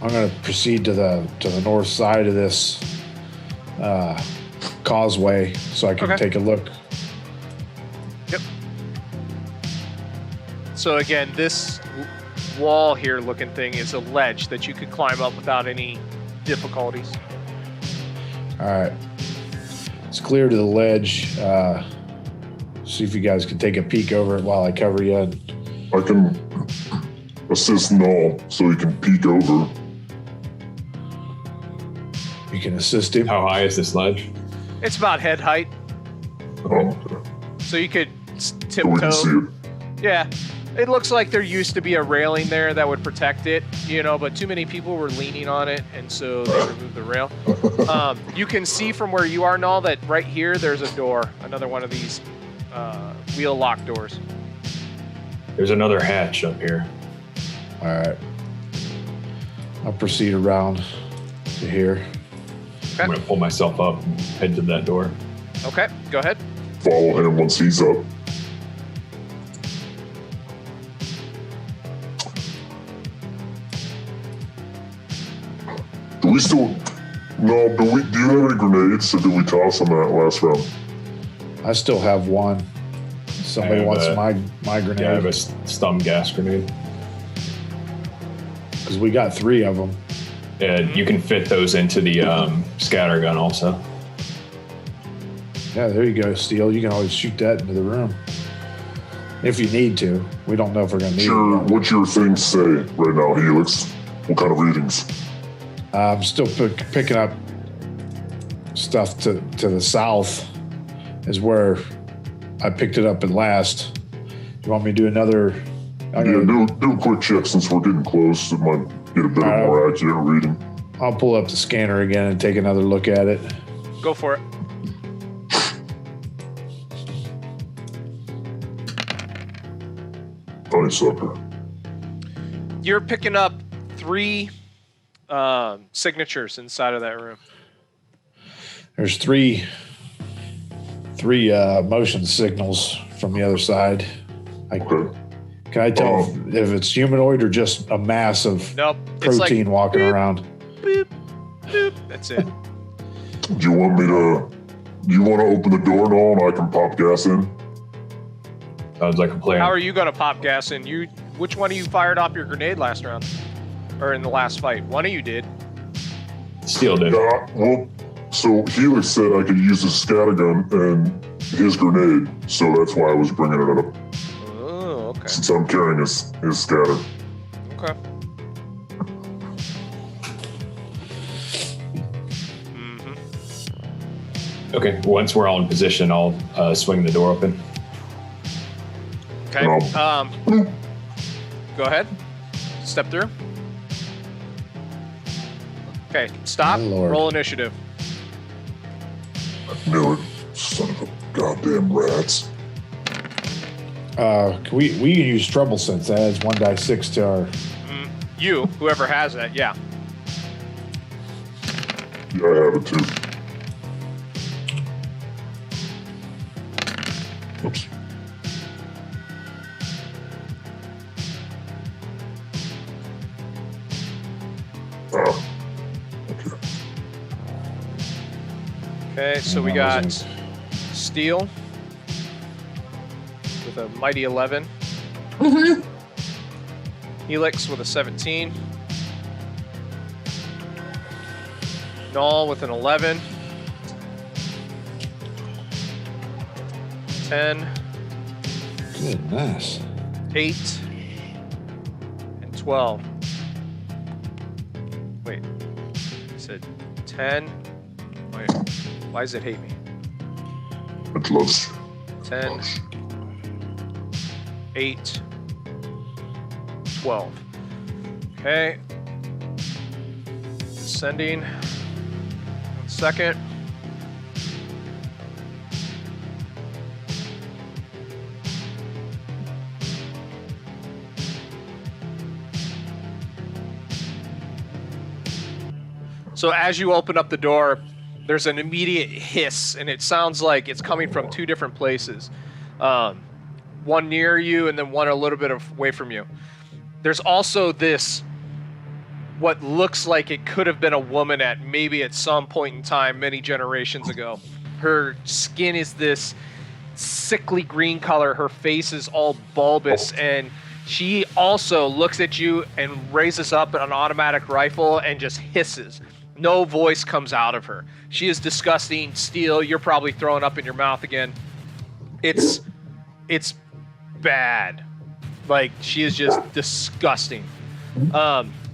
I'm going to proceed to the north side of this causeway so I can take a look. Yep. So again, this wall here looking thing is a ledge that you could climb up without any difficulties. All right. It's clear to the ledge. See if you guys can take a peek over it while I cover you. I can assist Null so he can peek over. You can assist him. How high is this ledge? It's about head height, Oh, so you could so we can see tiptoe. it. Yeah, it looks like there used to be a railing there that would protect it, but too many people were leaning on it, and so they removed the rail. You can see from where you are, Null, that right here there's a door, another one of these wheel lock doors. There's another hatch up here. All right. I'll proceed around to here. I'm going to pull myself up and head to that door. Okay, go ahead. Follow him once he's up. Do we still... No, do you have any grenades, or did we toss them that last round? I still have one. Somebody have wants a- my Yeah, I have grenade a stun gas grenade. because we got 3 of them. You can fit those into the scatter gun also. Yeah, there you go, Steel. You can always shoot that into the room if you need to. We don't know if we're gonna need it. What's your thing say right now, Helix? What kind of readings? I'm still picking up stuff to the south is where I picked it up at last. You want me to do another? I'm gonna- Do a quick check since we're getting close. It might get a bit more accurate reading. I'll pull up the scanner again and take another look at it. Go for it. Honeysucker. You're picking up 3 signatures inside of that room. There's three motion signals from the other side. Okay. Can I tell if it's humanoid or just a mass of Nope. It's like protein walking boop, around? boop, boop. That's it. Do you want to open the door now and I can pop gas in? Sounds like a plan. How are you going to pop gas in? Which one of you fired off your grenade last round? Or in the last fight? One of you did. Steel did. Yeah, well, so Helix said I could use his scattergun and his grenade, so that's why I was bringing it up, Oh, okay. since I'm carrying his scatter. Okay. Mm-hmm. Okay, once we're all in position, I'll swing the door open. Okay. Go ahead. Step through. Okay, stop. Oh, Lord. Roll initiative. I knew it. Son of a goddamn rats. We can use trouble sense. That adds 1d6 to our. You, whoever has that, yeah. Yeah, I have it too. Oops. Ah. Okay. Okay, so we got Steel with a mighty 11. Helix with a 17. Null with an 11. 10, Goodness. 8, and 12. Wait, I said 10. Wait, why does it hate me? It loves 10, 8, 12. Okay. Sending. 1 second. So as you open up the door, there's an immediate hiss, and it sounds like it's coming from 2 different places. One near you and then one a little bit away from you. There's also this, what looks like it could have been a woman at some point in time many generations ago. Her skin is this sickly green color. Her face is all bulbous, and She also looks at you and raises up an automatic rifle and just hisses. No voice comes out of her. She is disgusting. Steel, you're probably throwing up in your mouth again. It's bad. Like, she is just disgusting.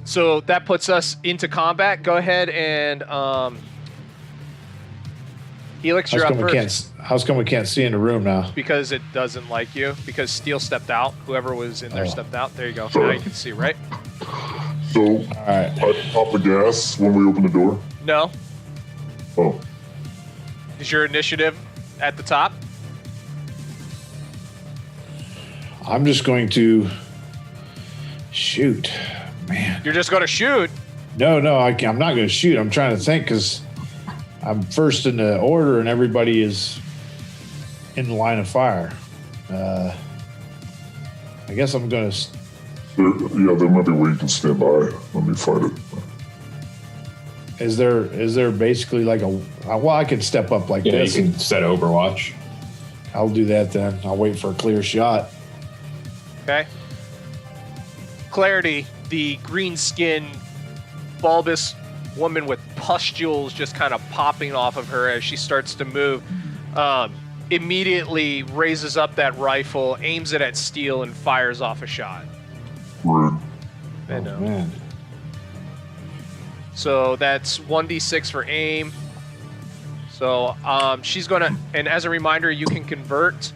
So that puts us into combat. Go ahead and Helix, you're up first. How come we can't see in the room now? Because it doesn't like you. Because Steel stepped out. Whoever was in there stepped out. There you go. Now you can see, right? So, All right. I pop the gas when we open the door. No. Oh, Is your initiative at the top? I'm just going to shoot. Man. You're just going to shoot. No, I'm not going to shoot. I'm trying to think because I'm first in the order and everybody is in the line of fire. I guess I'm going to... there might be a way you can stand by. Let me find it. Is there basically like a... Well, I can step up like this. You can set Overwatch. I'll do that then. I'll wait for a clear shot. Okay. Clarity, the green-skinned, bulbous woman with pustules just kind of popping off of her as she starts to move, immediately raises up that rifle, aims it at Steel, and fires off a shot. Rude. And, Oh, man. So that's 1d6 for aim. So she's going to, and as a reminder, you can convert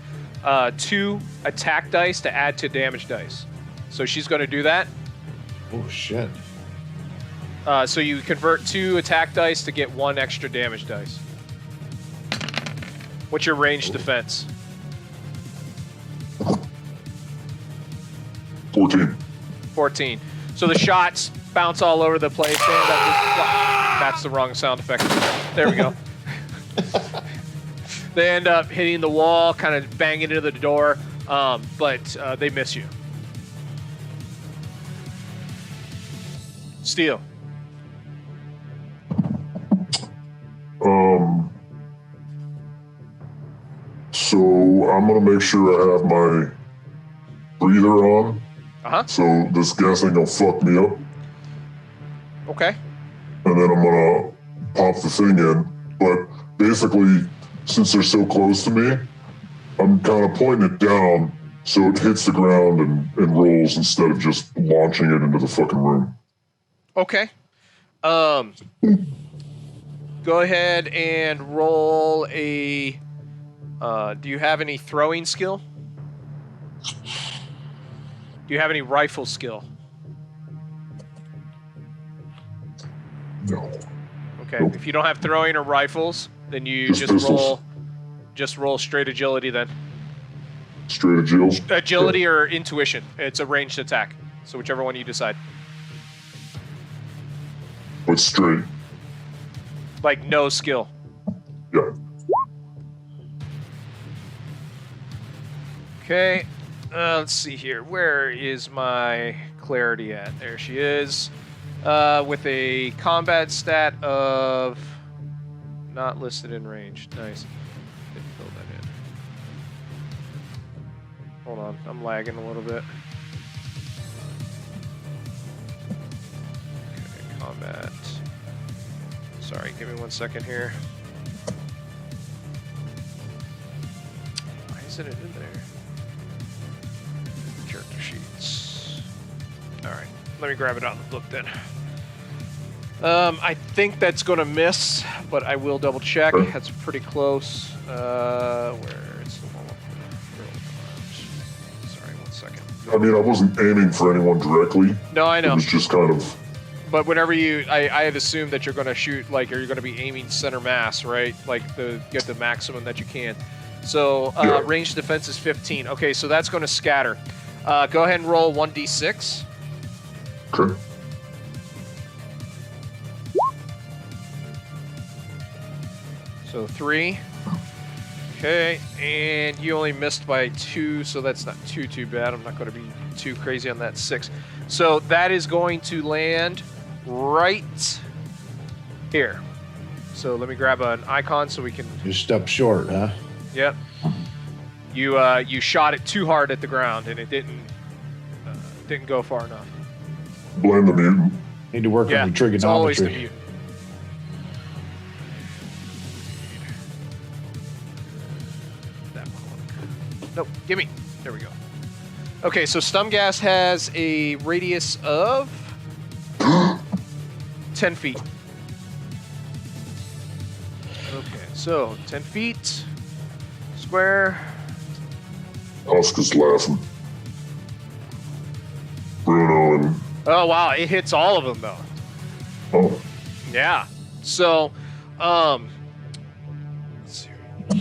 2 attack dice to add to damage dice. So she's going to do that. Oh, shit. So you convert 2 attack dice to get 1 extra damage dice. What's your ranged defense? 14. 14. So the shots bounce all over the place. That's the wrong sound effect. There we go. They end up hitting the wall, kind of banging into the door, but they miss you. Steel. So I'm gonna make sure I have my breather on. Uh-huh. So this gas ain't gonna fuck me up. Okay. And then I'm gonna pop the thing in. But basically, since they're so close to me, I'm kind of pointing it down so it hits the ground and rolls instead of just launching it into the fucking room. Okay. Go ahead and roll a... do you have any throwing skill? Do you have any rifle skill? No. Okay. Nope. If you don't have throwing or rifles, then you Just pistols. just roll straight agility then. Straight agility. Agility or intuition. It's a ranged attack. So whichever one you decide. But straight. Like no skill. Yeah. Okay. Let's see here. Where is my clarity at? There she is. With a combat stat of not listed in range. Nice. Didn't fill that in. Hold on. I'm lagging a little bit. Okay, combat. Sorry, give me 1 second here. Why isn't it in there? Character sheets. Alright, let me grab it out of the book then. I think that's going to miss, but I will double check. That's pretty close. Where is the one? Sorry, 1 second. I mean, I wasn't aiming for anyone directly. No, I know. It was just kind of... But whenever I had assumed that you're going to shoot, like, or you're going to be aiming center mass, right? Like, get the maximum that you can. So, Yeah. Ranged defense is 15. Okay, so that's going to scatter. Go ahead and roll 1d6. Okay. So 3. Okay, and you only missed by 2, so that's not too bad. I'm not going to be too crazy on that 6. So that is going to land right here. So let me grab an icon so we can... Just up short, huh? Yep. You shot it too hard at the ground, and it didn't didn't go far enough. Blame the mutant. Need to work Yeah, on your it's always the trigonometry. mutant. That one. Nope, gimme. There we go. Okay, so Stumgas has a radius of 10 feet. Okay, so 10 feet, square. Husk is laughing. Bruno and Oh, wow, it hits all of them, though. oh, Yeah. So, let's see.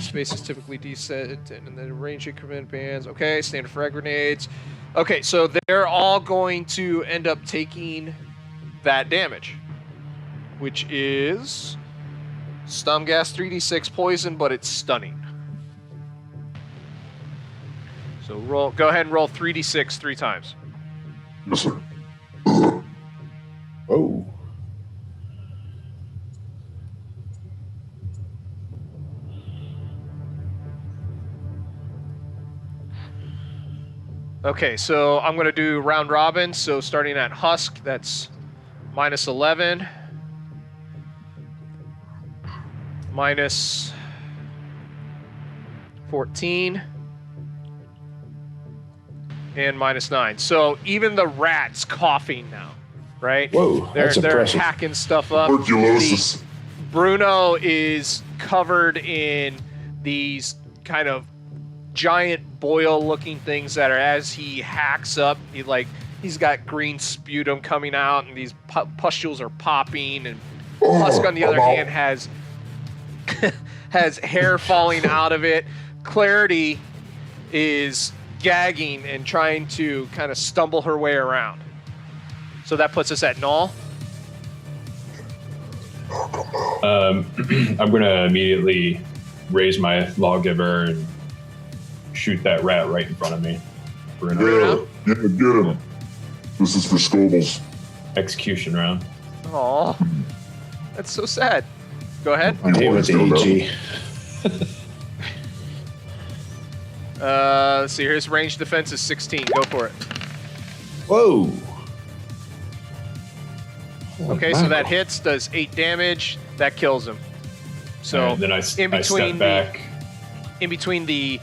Space is typically decent, and then range increment bands. Okay, standard frag grenades. Okay, so they're all going to end up taking that damage, which is stun gas 3d6 poison, but it's stunning. So go ahead and roll 3d6 3 times. yes, sir. Whoa. Okay, so I'm going to do round robin. So starting at Husk, that's minus 11. Minus 14. And minus 9. So even the rat's coughing now, right? Whoa, They're that's impressive. hacking stuff up. Tuberculosis. Bruno is covered in these kind of giant boil-looking things that are, as he hacks up, he's got green sputum coming out, and these pustules are popping. And Husk, on the other hand, has has hair falling out of it. Clarity is gagging and trying to kind of stumble her way around. So that puts us at null. I'm going to immediately raise my lawgiver and shoot that rat right in front of me. Bruno. Yeah, get him. This is for Scobles. Execution round. Aw, that's so sad. Go ahead. I hate with the AG. Let's see. His range defense is 16. Go for it. Whoa. Okay, so that hits, does 8 damage. That kills him. So And then I step back. in between the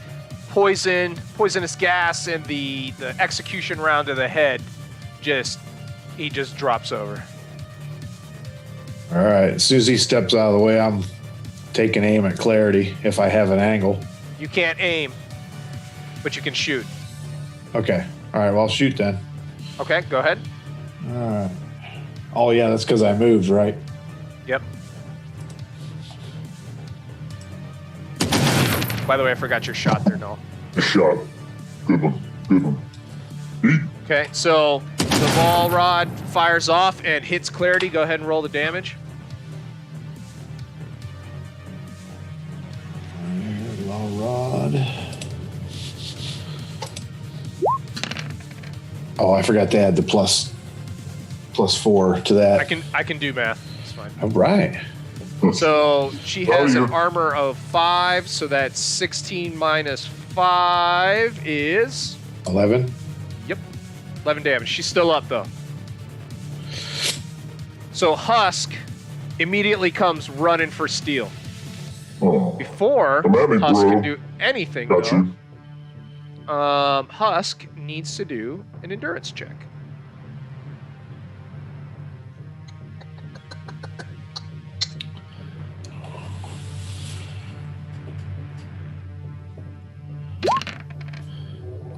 poisonous gas and the execution round to the head, he just drops over. All right. As soon as he steps out of the way, I'm taking aim at Clarity if I have an angle. You can't aim, but you can shoot. Okay. All right. Well, I'll shoot then. Okay, go ahead. All right. Oh, yeah. That's because I moved, right? Yep. By the way, I forgot your shot there, Noel. Shot. Good one. Good one. Eat. Okay, so the ball rod fires off and hits Clarity. Go ahead and roll the damage. Law rod. Oh, I forgot to add the plus 4 to that. I can do math. It's fine. All right. So she has an you're- armor of 5, so that's 16 minus 5 is 11. 11 damage. She's still up though. So Husk immediately comes running for Steel. Oh, Before Come at me, Husk bro. can do anything got though, you. Husk needs to do an endurance check.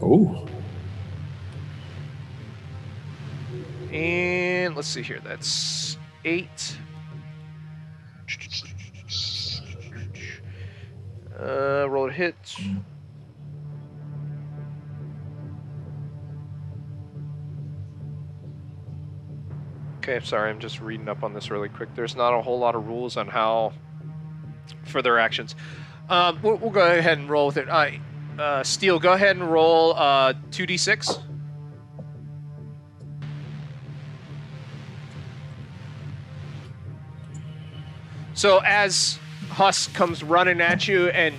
Oh. And let's see here. That's 8. Roll a hit. Okay, sorry, I'm just reading up on this really quick. There's not a whole lot of rules on how for their actions. We'll go ahead and roll with it. Steel, go ahead and roll 2d6. So as Husk comes running at you and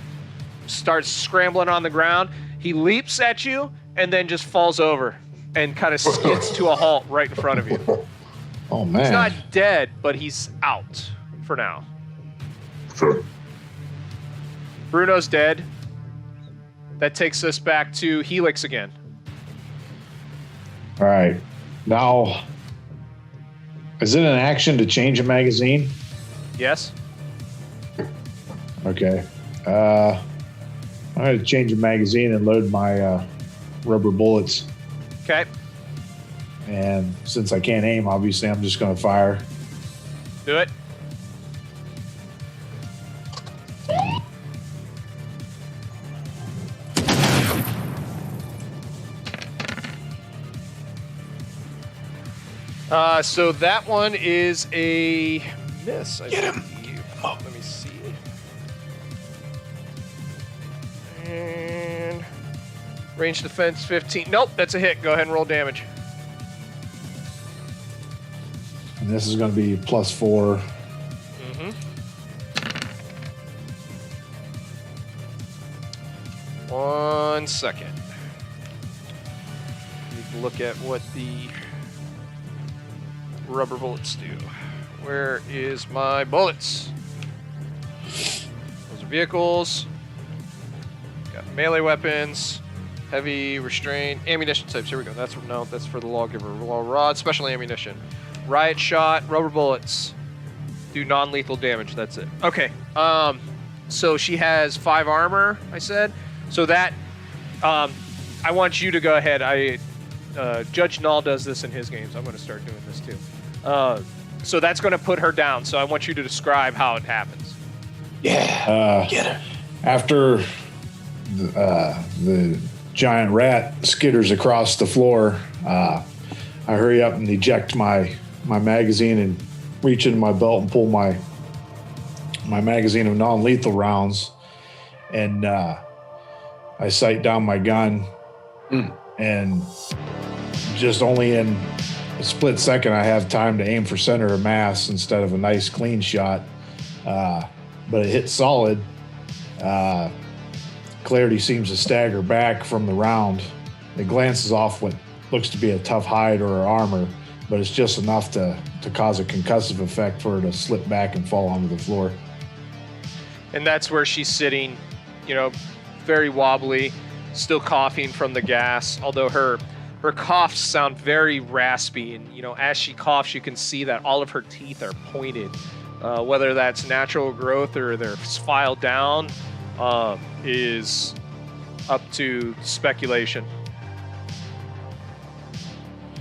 starts scrambling on the ground, he leaps at you and then just falls over and kind of skids to a halt right in front of you. Oh man. He's not dead, but he's out for now. Okay. Bruno's dead. That takes us back to Helix again. All right. Now, is it an action to change a magazine? Yes? Okay. I'm going to change a magazine and load my rubber bullets. Okay. And since I can't aim, obviously, I'm just going to fire. Do it. So that one is a miss. Get him. Oh, let me see. And range defense 15. Nope, that's a hit. Go ahead and roll damage. And this is going to be +4. Mm-hmm. 1 second. Need to look at what the rubber bullets do. Where is my bullets? Those are vehicles. Got melee weapons, heavy, restraint, ammunition types. Here we go. That's for the lawgiver. Law rod, special ammunition, riot shot, rubber bullets. Do non-lethal damage. That's it. Okay. So she has 5 armor. I said. So that. I want you to go ahead. Judge Null does this in his games. I'm going to start doing this too. So that's going to put her down. So I want you to describe how it happens. Yeah. Get her. After the giant rat skitters across the floor, I hurry up and eject my magazine and reach into my belt and pull my magazine of non-lethal rounds. And I sight down my gun and just only in a split second I have time to aim for center of mass instead of a nice clean shot. But it hits solid. Clarity seems to stagger back from the round. It glances off what looks to be a tough hide or armor, but it's just enough to cause a concussive effect for her to slip back and fall onto the floor. And that's where she's sitting, very wobbly, still coughing from the gas, although her coughs sound very raspy. And, as she coughs, you can see that all of her teeth are pointed. Whether that's natural growth or they're filed down is up to speculation.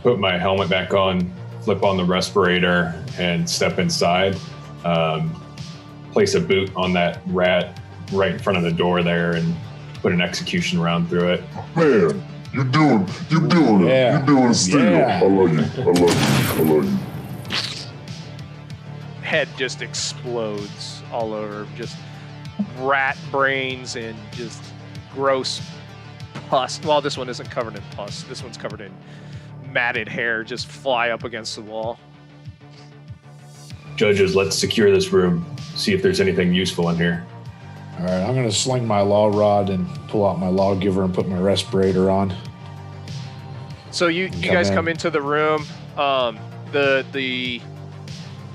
Put my helmet back on, flip on the respirator, and step inside. Place a boot on that rat right in front of the door there and put an execution round through it. Man, you're doing it. Yeah. You're doing steel. Yeah. I love you. Head just explodes all over, just rat brains and just gross pus. Well, this one isn't covered in pus. This one's covered in matted hair, just fly up against the wall. Judges, let's secure this room. See if there's anything useful in here. All right, I'm going to sling my law rod and pull out my lawgiver and put my respirator on. So you guys come into the room.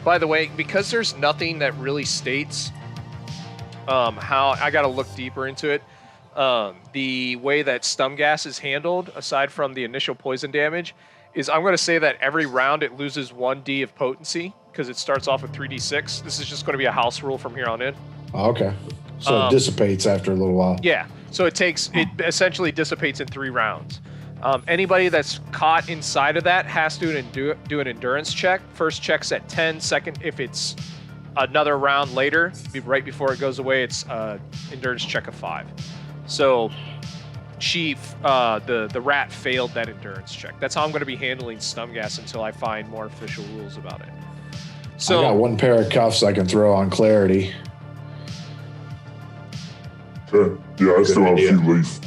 By the way, because there's nothing that really states how, I got to look deeper into it. The way that stun gas is handled, aside from the initial poison damage, is I'm going to say that every round it loses 1d of potency because it starts off with 3d6. This is just going to be a house rule from here on in. Oh, okay. So it dissipates after a little while. Yeah. So it essentially dissipates in 3 rounds. Anybody that's caught inside of that has to do an endurance check. First check's at 10. Second, if it's another round later, right before it goes away, it's endurance check of 5. So the rat failed that endurance check. That's how I'm going to be handling stun gas until I find more official rules about it. So I got 1 pair of cuffs I can throw on Clarity. Okay. Yeah, I still have a few leaf.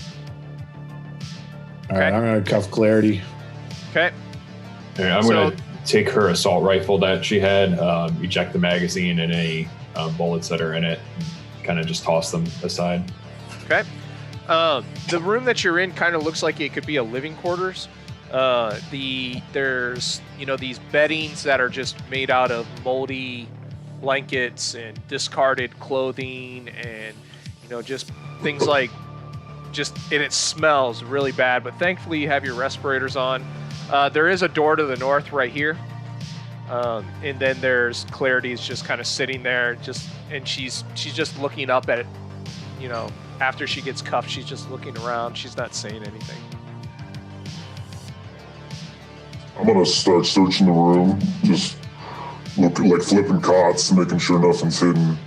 All right, I'm going to cuff Clarity. Okay. Okay, I'm going to take her assault rifle that she had, eject the magazine and any bullets that are in it, kind of just toss them aside. Okay. The room that you're in kind of looks like it could be a living quarters. There's these beddings that are just made out of moldy blankets and discarded clothing, and just things like and it smells really bad. But thankfully you have your respirators on. There is a door to the north right here, and then there's Clarity's just kind of sitting there, and she's just looking up at it. After she gets cuffed, she's just looking around. She's not saying anything. I'm gonna start searching the room, just looking, like flipping cots, making sure nothing's hidden.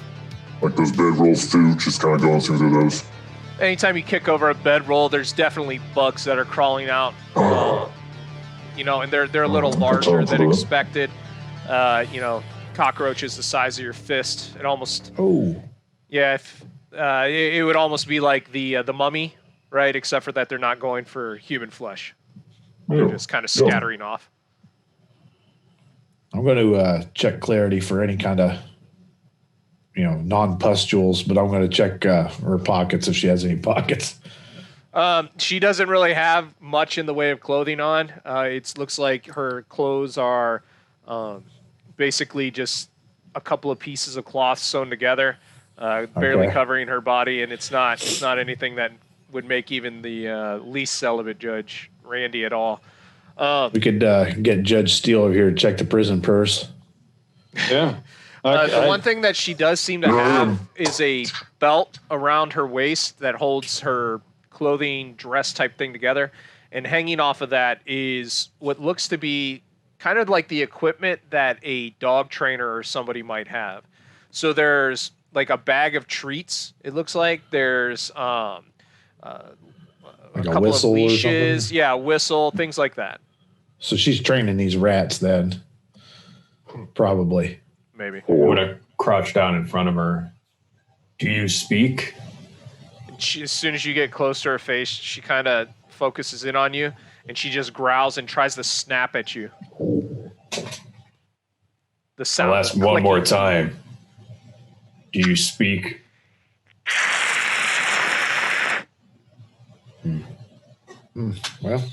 Like those bedrolls too, just kind of going through those. Anytime you kick over a bedroll, there's definitely bugs that are crawling out. And they're a little larger than expected. Cockroaches the size of your fist. It almost. Oh. Yeah, it would almost be like the mummy, right? Except for that they're not going for human flesh. They're just kind of scattering off. I'm going to check Clarity for any kind of, non-pustules, but I'm going to check her pockets if she has any pockets. She doesn't really have much in the way of clothing on. It looks like her clothes are basically just a couple of pieces of cloth sewn together, barely covering her body, and it's not anything that would make even the least celibate Judge Randy at all. We could get Judge Steele over here to check the prison purse. Yeah. The one thing that she does seem to have is a belt around her waist that holds her clothing, dress type thing together. And hanging off of that is what looks to be kind of like the equipment that a dog trainer or somebody might have. So there's like a bag of treats, it looks like. There's a couple of leashes. Yeah, whistle, things like that. So she's training these rats then. Probably. Maybe. I'm going to crouch down in front of her. Do you speak? As soon as you get close to her face, she kind of focuses in on you, and she just growls and tries to snap at you. The sound. I'll ask one more time. Do you speak? Well,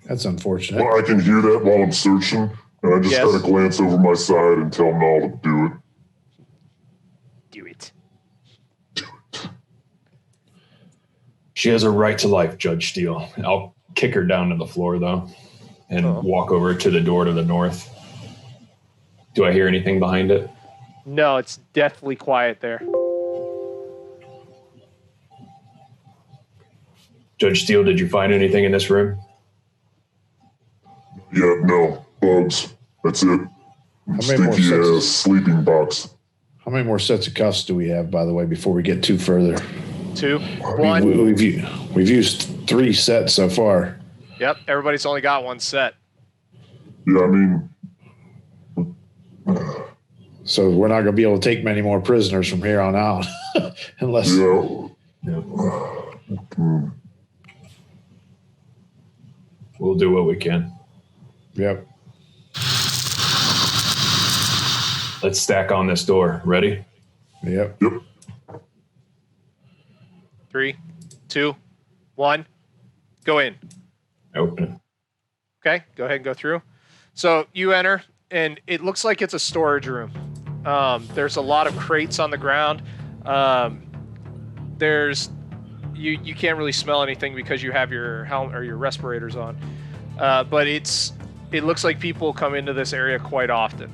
that's unfortunate. Well, I can hear that while I'm searching, and I just kind of glance over my side and tell Nall to do it. Do it. She has a right to life, Judge Steele. I'll kick her down to the floor, though, and walk over to the door to the north. Do I hear anything behind it? No, it's deathly quiet there. Judge Steele, did you find anything in this room? Yeah, no. Bugs. That's it. Stinky ass sleeping box. How many more sets of cuffs do we have, by the way, before we get too further? 2. 1. We've used 3 sets so far. Yep, everybody's only got 1 set. Yeah, I mean... So we're not going to be able to take many more prisoners from here on out. Unless... Yeah. We'll do what we can. Yep. Let's stack on this door. Ready? Yep. 3, 2, 1. Go in. Open it. Okay, go ahead and go through. So you enter, and it looks like it's a storage room. There's a lot of crates on the ground. You can't really smell anything because you have your helmet or your respirators on. But it looks like people come into this area quite often.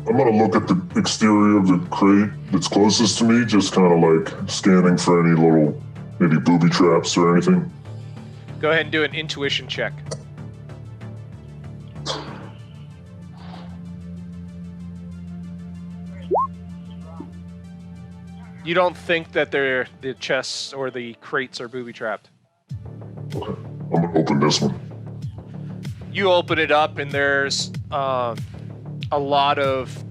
I'm going to look at the exterior of the crate that's closest to me, just kind of like scanning for any little, maybe booby traps or anything. Go ahead and do an intuition check. You don't think that the chests or the crates are booby trapped. Okay. I'm going to open this one. You open it up, and there's a lot of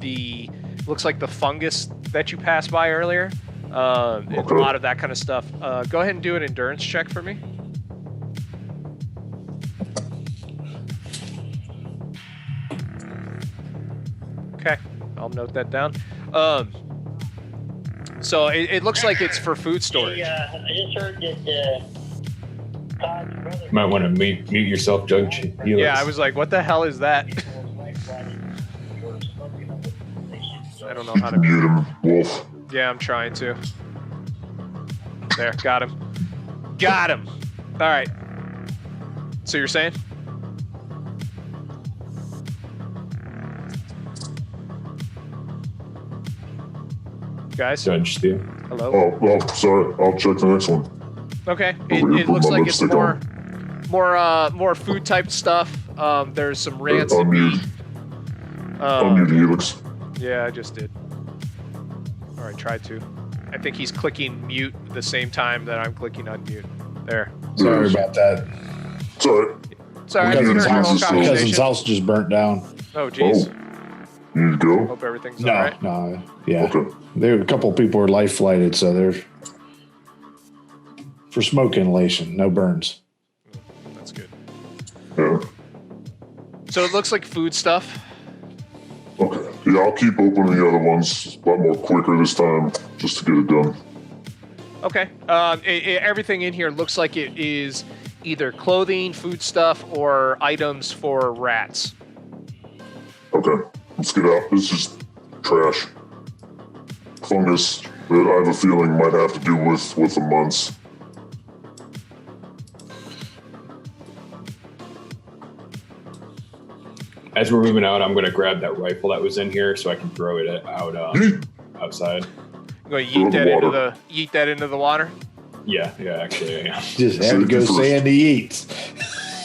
looks like the fungus that you passed by earlier. And a lot of that kind of stuff. Go ahead and do an endurance check for me. Okay, I'll note that down. So it looks like it's for food storage. I just heard that Todd You might want to mute yourself, Judge Helix. Yeah, I was like, what the hell is that? I don't know how to Mute him, Wolf. Yeah, I'm trying to. There, got him. Got him! Alright. So you're saying? Guys? Judge Steel. Hello? Oh, well, sorry. I'll check the next one. Okay. Over here, It put looks my like it's lipstick more food type stuff. There's some rancid meat. Unmute Helix. Yeah, I just did. Alright, tried to. I think he's clicking mute at the same time that I'm clicking unmute. There. Sorry about that. It's alright. Sorry, I Cousin's heard your whole house- Cousin's conversation. house just burnt down. Oh, jeez. You need to go? Hope everything's No, alright. no, yeah. Okay. There, a couple of people were life flighted, so they're for smoke inhalation, no burns. That's good. Yeah. So it looks like food stuff. Okay. Yeah, I'll keep opening the other ones a lot more quicker this time, just to get it done. Okay. Everything in here looks like it is either clothing, food stuff, or items for rats. Okay. Let's get out. This is trash. Fungus that I have a feeling might have to do with the months. As we're moving out, I'm going to grab that rifle that was in here so I can throw it out outside. I'm going to Throw yeet the that into water. the water. Yeah, actually, yeah. Just had to go Safety first. Sandy Eats.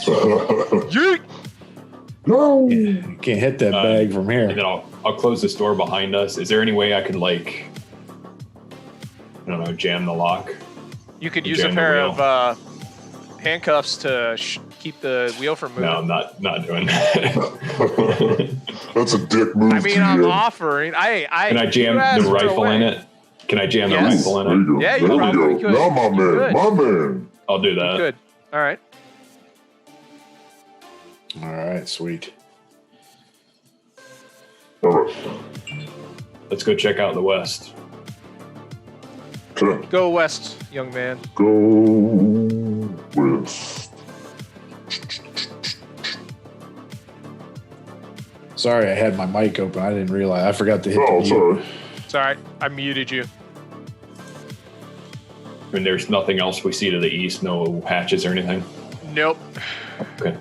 Yeet! No. You can't hit that bag from And here. then I'll close this door behind us. Is there any way I could, like, I don't know, jam the lock? You could You use a jam the pair wheel. of handcuffs to keep the wheel from moving. No, I'm not doing that. That's a dick move. I mean, I'm GM. offering. Can I jam you asked the for a rifle in way. it? Can I jam the Yes. rifle in There it? you go. Yeah, you there probably we go. could. Now, my You man, could. my man. I'll do that. Good. All right. All right, sweet. All right. Let's go check out the west. Okay. Go west, young man. Go west. Sorry, I had my mic open. I didn't realize. I forgot to hit Oh, the sorry. mute. It's all right. I muted you. I mean, there's nothing else we see to the east, no hatches or anything. Nope. Okay.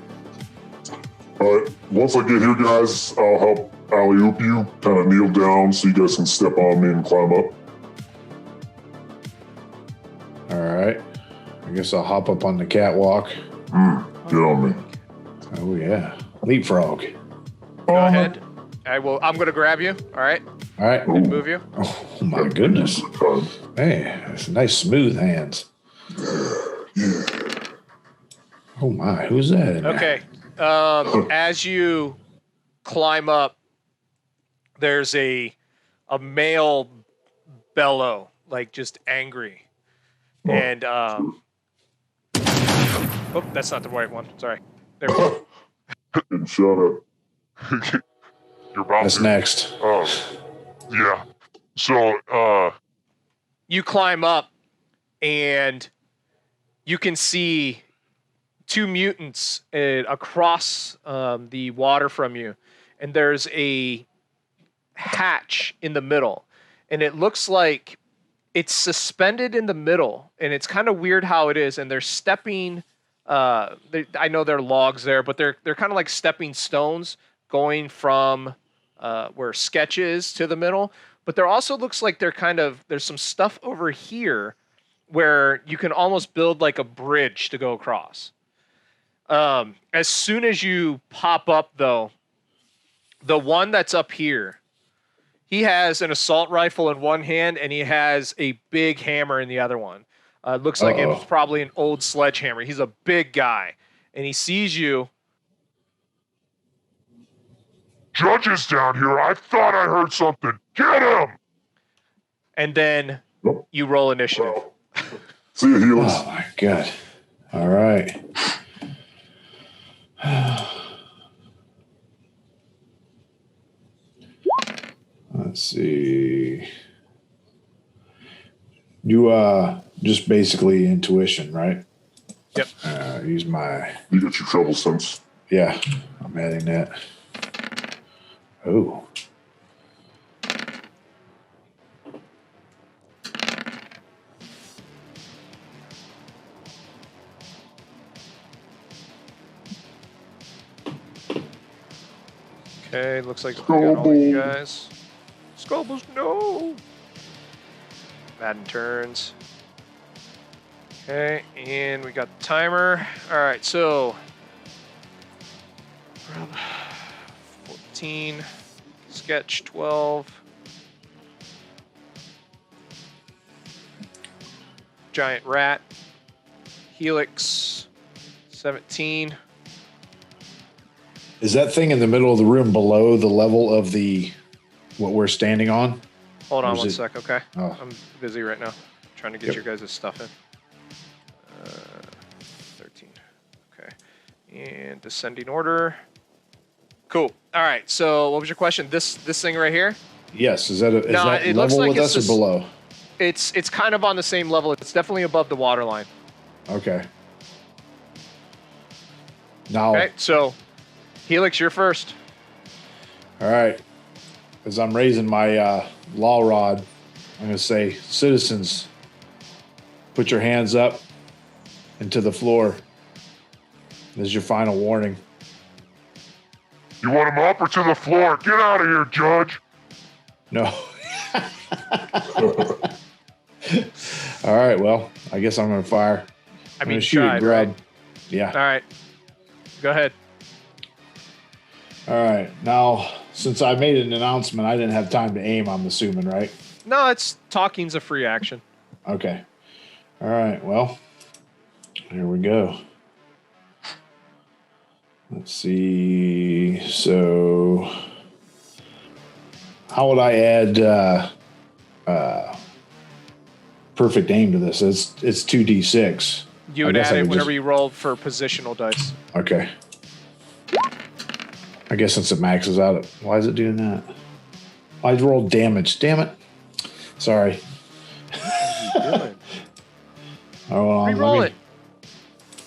All right. Once I get here, guys, I'll help alley-oop you. Kind of kneel down so you guys can step on me and climb up. All right. I guess I'll hop up on the catwalk. Get on me. Oh yeah, leapfrog. Go ahead. I'm going to grab you. All right. All right. Ooh. Move you. Oh my goodness. God. Hey, that's nice smooth hands. Oh my, who's that? in there? Okay. As you climb up, there's a male bellow, like just angry. And oh, that's not the right one. Sorry. There we go. And shut up. You're about That's to. next. Yeah. So, You climb up, and you can see two mutants across the water from you, and there's a hatch in the middle, and it looks like it's suspended in the middle, and it's kind of weird how it is, and they're stepping. I know there are logs there, but they're kind of like stepping stones going from where Sketch is to the middle. But there also looks like there's some stuff over here where you can almost build like a bridge to go across. As soon as you pop up, though, the one that's up here, he has an assault rifle in one hand and he has a big hammer in the other one. Looks like it was probably an old sledgehammer. He's a big guy, and he sees you. Judge is down here. I thought I heard something. Get him! And then Nope. you roll initiative. Wow. See you, Helix. Oh my god. All right. Let's see. You just basically intuition, right? Yep. Use my... You get your trouble sense. Yeah, I'm adding that. Oh. Okay, looks like we got all you guys. Scobbles, no! Madden turns. Okay, and we got the timer. Alright, so... 14. Sketch 12. Giant rat. Helix 17. Is that thing in the middle of the room below the level of the what we're standing on? Hold on Or is one it- sec, okay? Oh. I'm busy right now. Trying to get your guys' stuff in. 13. Okay. And descending order. Cool. All right. So what was your question? This thing right here? Yes. Is that No, that it looks level like with it's us or this- below? It's kind of on the same level. It's definitely above the water line. Okay. Now, Okay. So, Helix, you're first. all right. As I'm raising my law rod, I'm going to say, citizens, put your hands up and to the floor. This is your final warning. You want him up or to the floor? Get out of here, Judge. No. All right. Well, I guess I'm going to fire. I I'm mean, gonna shoot tried, at Grub. right? Yeah. All right. Go ahead. All right. Now, since I made an announcement, I didn't have time to aim, I'm assuming, right? No, it's talking's a free action. Okay. All right. Well, here we go. Let's see. So, how would I add perfect aim to this? It's 2d6. You I would guess add I it could whenever just- you roll for positional dice. Okay. I guess since it maxes out, why is it doing that? I rolled damage. Damn it. Sorry. Good. Oh, Reroll it.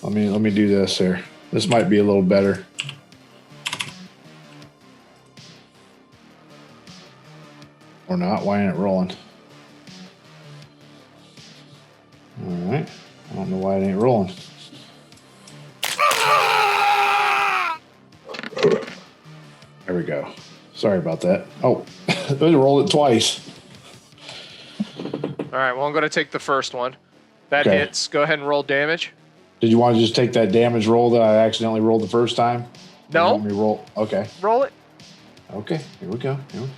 Let me do this here. This might be a little better. Or not. Why ain't it rolling? All right. I don't know why it ain't rolling. There we go. Sorry about that. Oh, I rolled it twice. All right. Well, I'm going to take the first one. That Okay. hits. Go ahead and roll damage. Did you want to just take that damage roll that I accidentally rolled the first time? Or you No. want me to roll? Okay. Roll it. Okay. Here we go. Here we go.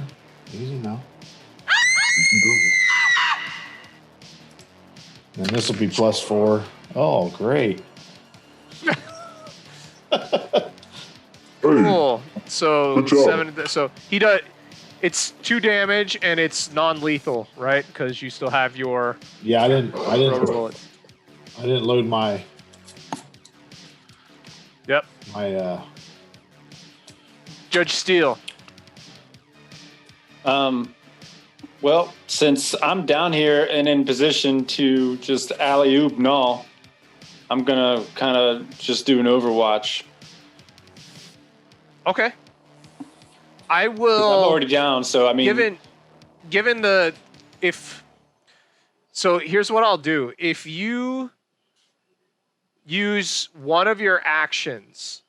Easy now. And this will be +4. Oh, great. Hey, Cool. So Good job. 7. So he does. It's 2 damage and it's non-lethal, right? Because you still have your Yeah, I didn't rubber bullet. load my Yep. Judge Steele. Well, since I'm down here and in position to just alley-oop Null, I'm going to kind of just do an Overwatch. Okay. I 'Cause will. I'm already down, so I mean... Given the if. So here's what I'll do. If you use one of your actions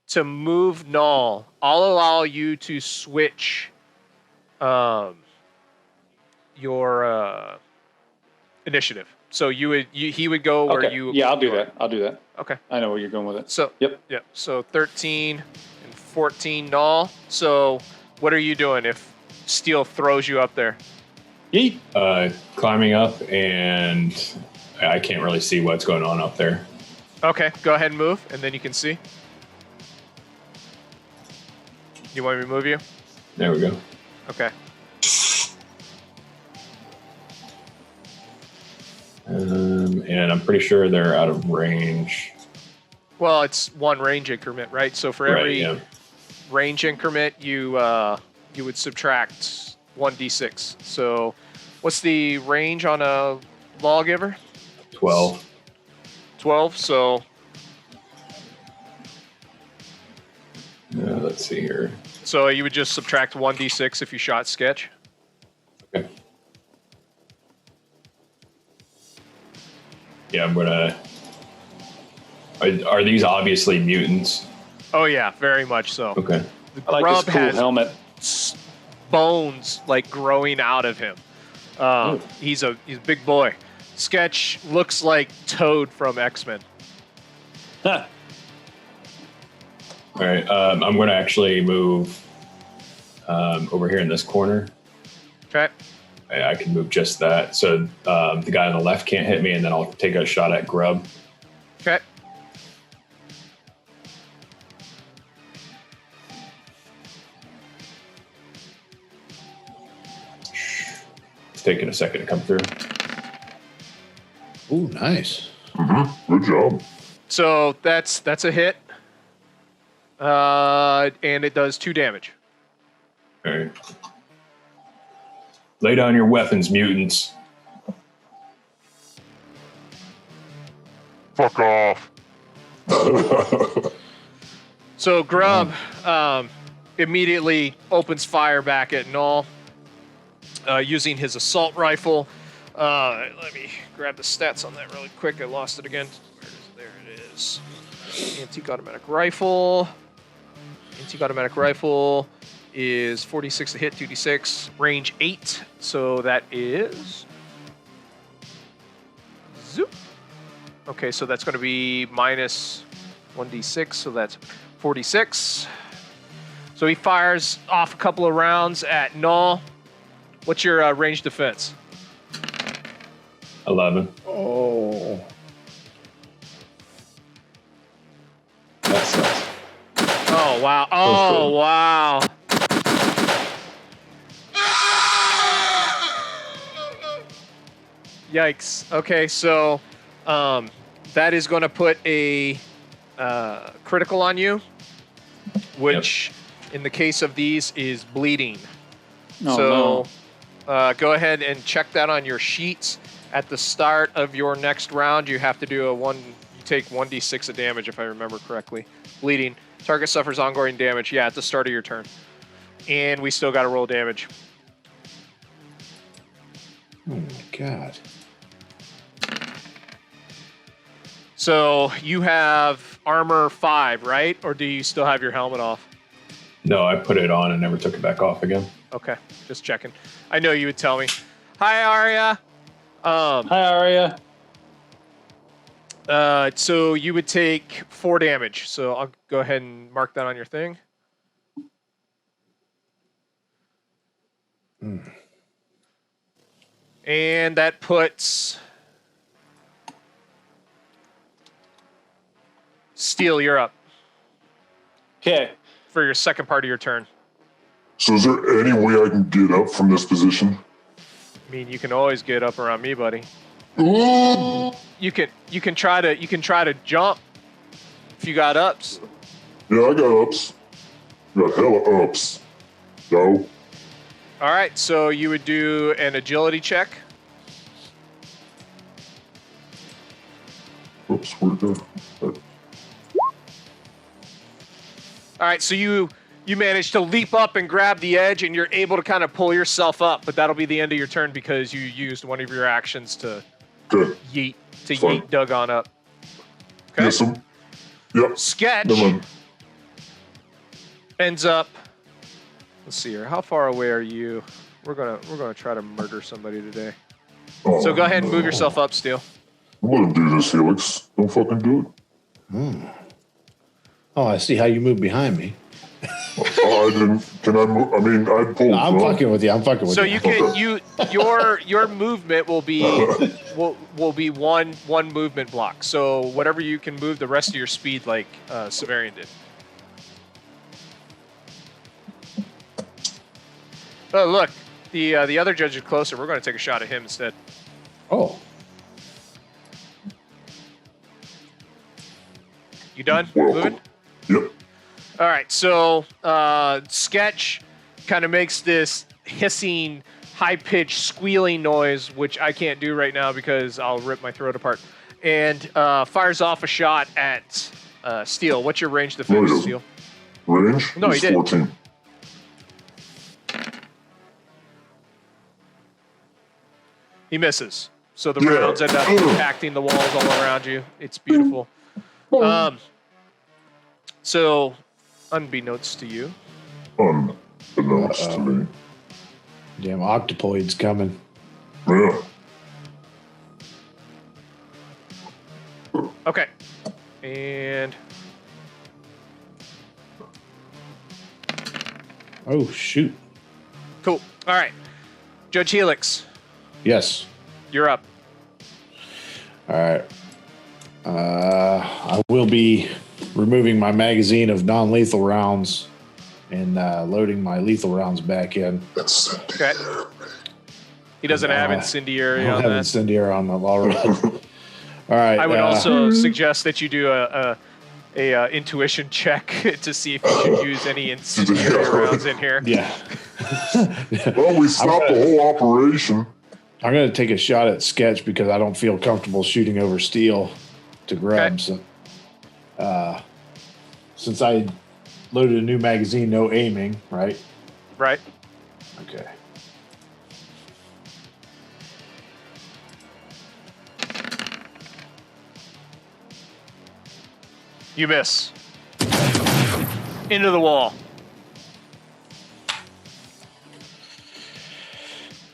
to move Null, I'll allow you to switch your initiative. So he would go where Okay. you. Yeah, I'll do that. I'll do that. Okay. I know where you're going with it. So Yep. Yep. So 13 and 14 Null. So what are you doing if Steel throws you up there? Yeet. Climbing up, and I can't really see what's going on up there. Okay, go ahead and move, and then you can see. You want me to move you? There we go. Okay. And I'm pretty sure they're out of range. Well, it's one range increment, right? So for every Right, yeah. range increment, you would subtract 1d6. So what's the range on a lawgiver? 12. 12. So let's see here. So you would just subtract 1d6 if you shot Sketch. Okay. Yeah, I'm gonna. Are these obviously mutants? Oh yeah, very much so. Okay. The I like grub this cool has helmet. bones like growing out of him. He's a big boy. Sketch looks like Toad from X-Men. Huh. All right. I'm gonna actually move over here in this corner. Okay. I can move just that, so the guy on the left can't hit me, and then I'll take a shot at Grub. Okay. It's taking a second to come through. Ooh, nice. Good job. So that's a hit. And it does 2 damage. All right. Lay down your weapons, mutants. Fuck off. So Grub immediately opens fire back at Null using his assault rifle. Let me grab the stats on that really quick. I lost it again. There it is. Antique automatic rifle. Antique automatic rifle is 46 to hit, 2d6, range 8. So that is. Zoop. Okay, so that's going to be minus 1d6, so that's 46. So he fires off a couple of rounds at Null. What's your range defense? 11. Oh. That sucks. Oh, wow. Oh, wow. Yikes. Okay, so that is going to put a critical on you, which in the case of these is bleeding. Oh, So go ahead and check that on your sheets. At the start of your next round, you have to do you take 1d6 of damage, if I remember correctly. Bleeding. Target suffers ongoing damage. Yeah, at the start of your turn. And we still got to roll damage. Oh my god. So you have armor 5, right? Or do you still have your helmet off? No, I put it on and never took it back off again. Okay, just checking. I know you would tell me. Hi, Arya. Hi, Arya. So you would take 4 damage. So I'll go ahead and mark that on your thing. And that puts Steel, you're up Okay. for your second part of your turn. So is there any way I can get up from this position? I mean, you can always get up around me, buddy. Ooh. You can try to jump if you got ups. Yeah, I got ups. Got hella ups. No. All right, so you would do an agility check. Oops, where'd it go? All right, so you manage to leap up and grab the edge, and you're able to kind of pull yourself up, but that'll be the end of your turn because you used one of your actions to Good. yeet Fine. Doug on up. Okay. Yes, yep. Sketch Never mind. ends up. Let's see here. How far away are you? We're gonna try to murder somebody today. Oh, So go ahead and move no. yourself up, Steel. Let him do this, Helix. Don't fucking do it. Oh, I see how you moved behind me. Oh, I didn't. Can I move? I mean, I pulled. I'm fucking with you. I'm fucking with So you. you can your movement will be will be one movement block. So whatever you can move, the rest of your speed, like Severian did. Oh look, the other judge is closer. We're going to take a shot at him instead. Oh, You done Welcome. moving? Yep. All right, so Sketch kind of makes this hissing, high-pitched, squealing noise, which I can't do right now because I'll rip my throat apart. and fires off a shot at Steel. What's your range defense, No, he Steel? Range? No, he is didn't. 14. He misses. So the Yeah. rounds end up impacting the walls all around you. It's beautiful. So, unbeknownst to you, Unbeknownst to me. Damn octopoid's coming. Yeah. okay, and Oh, shoot. cool. All right, Judge Helix, Yes. you're up. All right. I will be removing my magazine of non-lethal rounds and loading my lethal rounds back in. That's Okay. He doesn't have incendiary I on have that. incendiary on the already. All right. I would also suggest that you do a intuition check to see if you should use any incendiary rounds in here. Yeah. Well, we stopped the whole operation. I'm going to take a shot at Sketch because I don't feel comfortable shooting over Steel to grab. Okay. So, since I loaded a new magazine, no aiming, right? Right. Okay. You miss. Into the wall.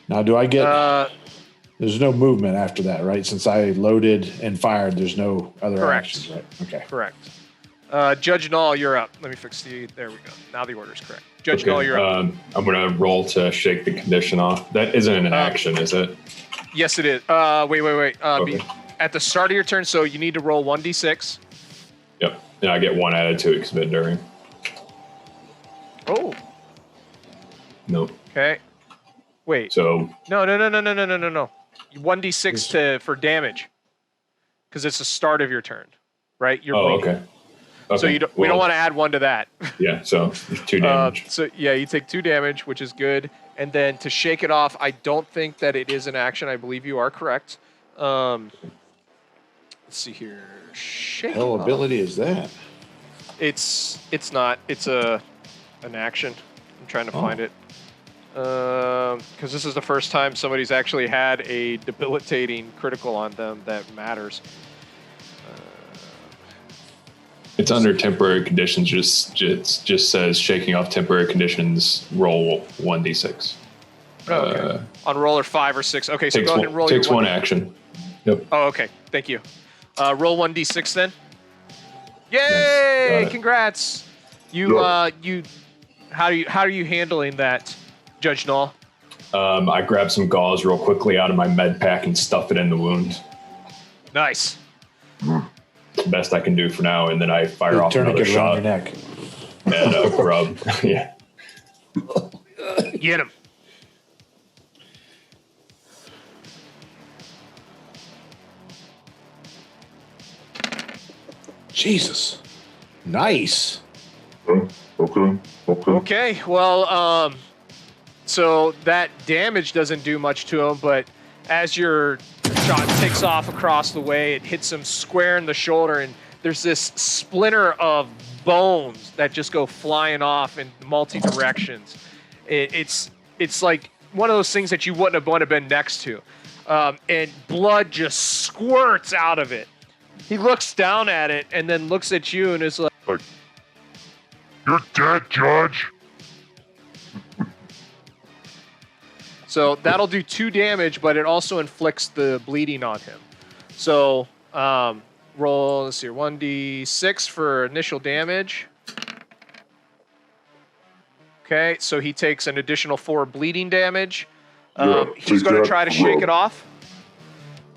Now, do I get... There's there's no movement after that, right? Since I loaded and fired, there's no other Correct. actions, right? Okay. correct. Judge Null, you're up. Let me fix the. There we go. Now the order's correct. Judge Null, you're up. I'm going to roll to shake the condition off. That isn't an action, is it? Yes, it is. Wait. Okay. At the start of your turn, so you need to roll 1d6. Yep. And I get one added to it because of enduring. Oh. Nope. Okay. Wait. So No. 1d6 for damage, because it's the start of your turn, right? You're bleeding. okay. Okay. So we don't want to add one to that. Yeah. So 2 damage. So yeah, you take 2 damage, which is good. And then to shake it off, I don't think that it is an action. I believe you are correct. Let's see here. Shake Hell it off. ability is that? It's not. It's an action. I'm trying to find it. Because this is the first time somebody's actually had a debilitating critical on them that matters. It's under temporary conditions. Just says shaking off temporary conditions. Roll 1d6. Okay. On roller 5 or 6. Okay, so Takes go ahead one, and roll takes your one action. Yep. Oh, okay. Thank you. Roll 1d6 then. Yay! Got it. Congrats. You How are you handling that, Judge Null? I grab some gauze real quickly out of my med pack and stuff it in the wound. Nice. The best I can do for now, and then I fire off another Tourniquet around your shot neck. and grub. Yeah. Get him. Jesus. Nice. Okay. Okay. Well, so that damage doesn't do much to him, but as your shot takes off across the way, it hits him square in the shoulder, and there's this splinter of bones that just go flying off in multi directions. It's like one of those things that you wouldn't have wanted to been next to, and blood just squirts out of it. He looks down at it and then looks at you and is like, You're dead, Judge. so that'll do 2 damage, but it also inflicts the bleeding on him. So roll, let's see, 1d6 for initial damage. Okay, so he takes an additional 4 bleeding damage. He's going to try to shake it off.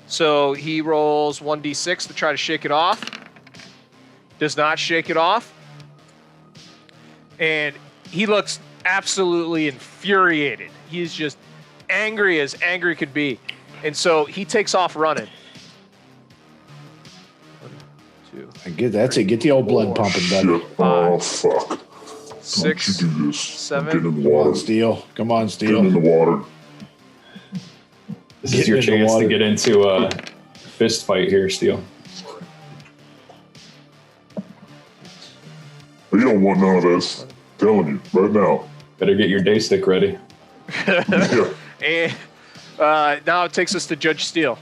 So he rolls 1d6 to try to shake it off. Does not shake it off. And he looks absolutely infuriated. He is just angry as angry could be. And so he takes off running. 1, 2, I get that's it. Get the old blood pumping, buddy. Shit. Oh, fuck. Don't you 6, do this. 7. Get in the Come on, water. Steel. Come on, Get in the Steel. water. This is your Get in the chance water. to get into fist fight here, Steel. You don't want none of this. Telling you right now. Better get your day stick ready. Yeah. And now it takes us to Judge Steele.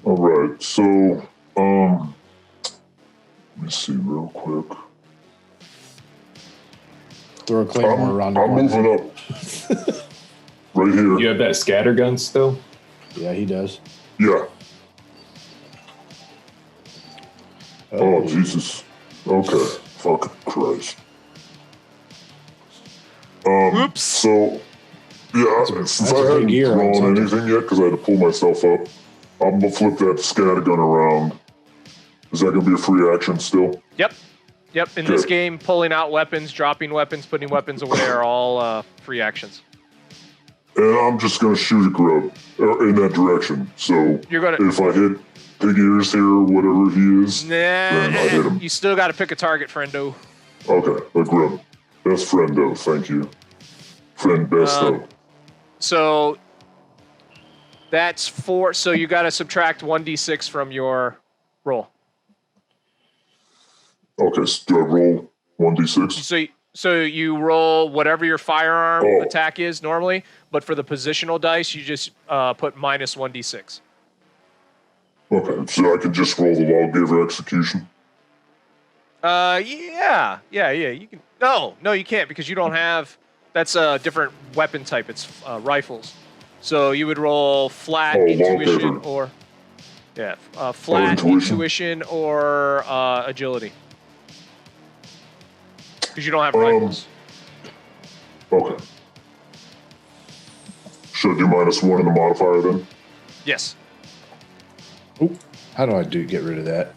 All right. So, let me see real quick. Throw a claymore around the I'm corner. moving up. Right here. You have that scatter gun still? Yeah, he does. Yeah. Oh, Jesus. Okay. Fucking Christ. Oops. So, yeah, since that's I a big hadn't year on drawn something. anything yet because I had to pull myself up, I'm gonna flip that scattergun around. Is that gonna be a free action still? Yep. In this Good. game, pulling out weapons, dropping weapons, putting weapons away are all free actions. And I'm just gonna shoot a grub in that direction. So You're gonna- if I hit Big Ears here, whatever he is, then I hit Nah, him. you still got to pick a target, friendo. Okay, a grub. Best friendo, thank you. Friend besto. So that's 4. So you got to subtract 1d6 from your roll. Okay, so do I roll 1d6? So you roll whatever your firearm Oh. attack is normally, but for the positional dice, you just put minus 1d6. Okay, so I can just roll the lawgiver execution. Yeah. You can. No, you can't because you don't have. That's a different weapon type. It's rifles. So you would roll flat Oh, intuition lawgiver. or flat intuition. intuition or agility. Because you don't have rifles. Okay. Should I do -1 in the modifier then? Yes. Oop. How do I get rid of that?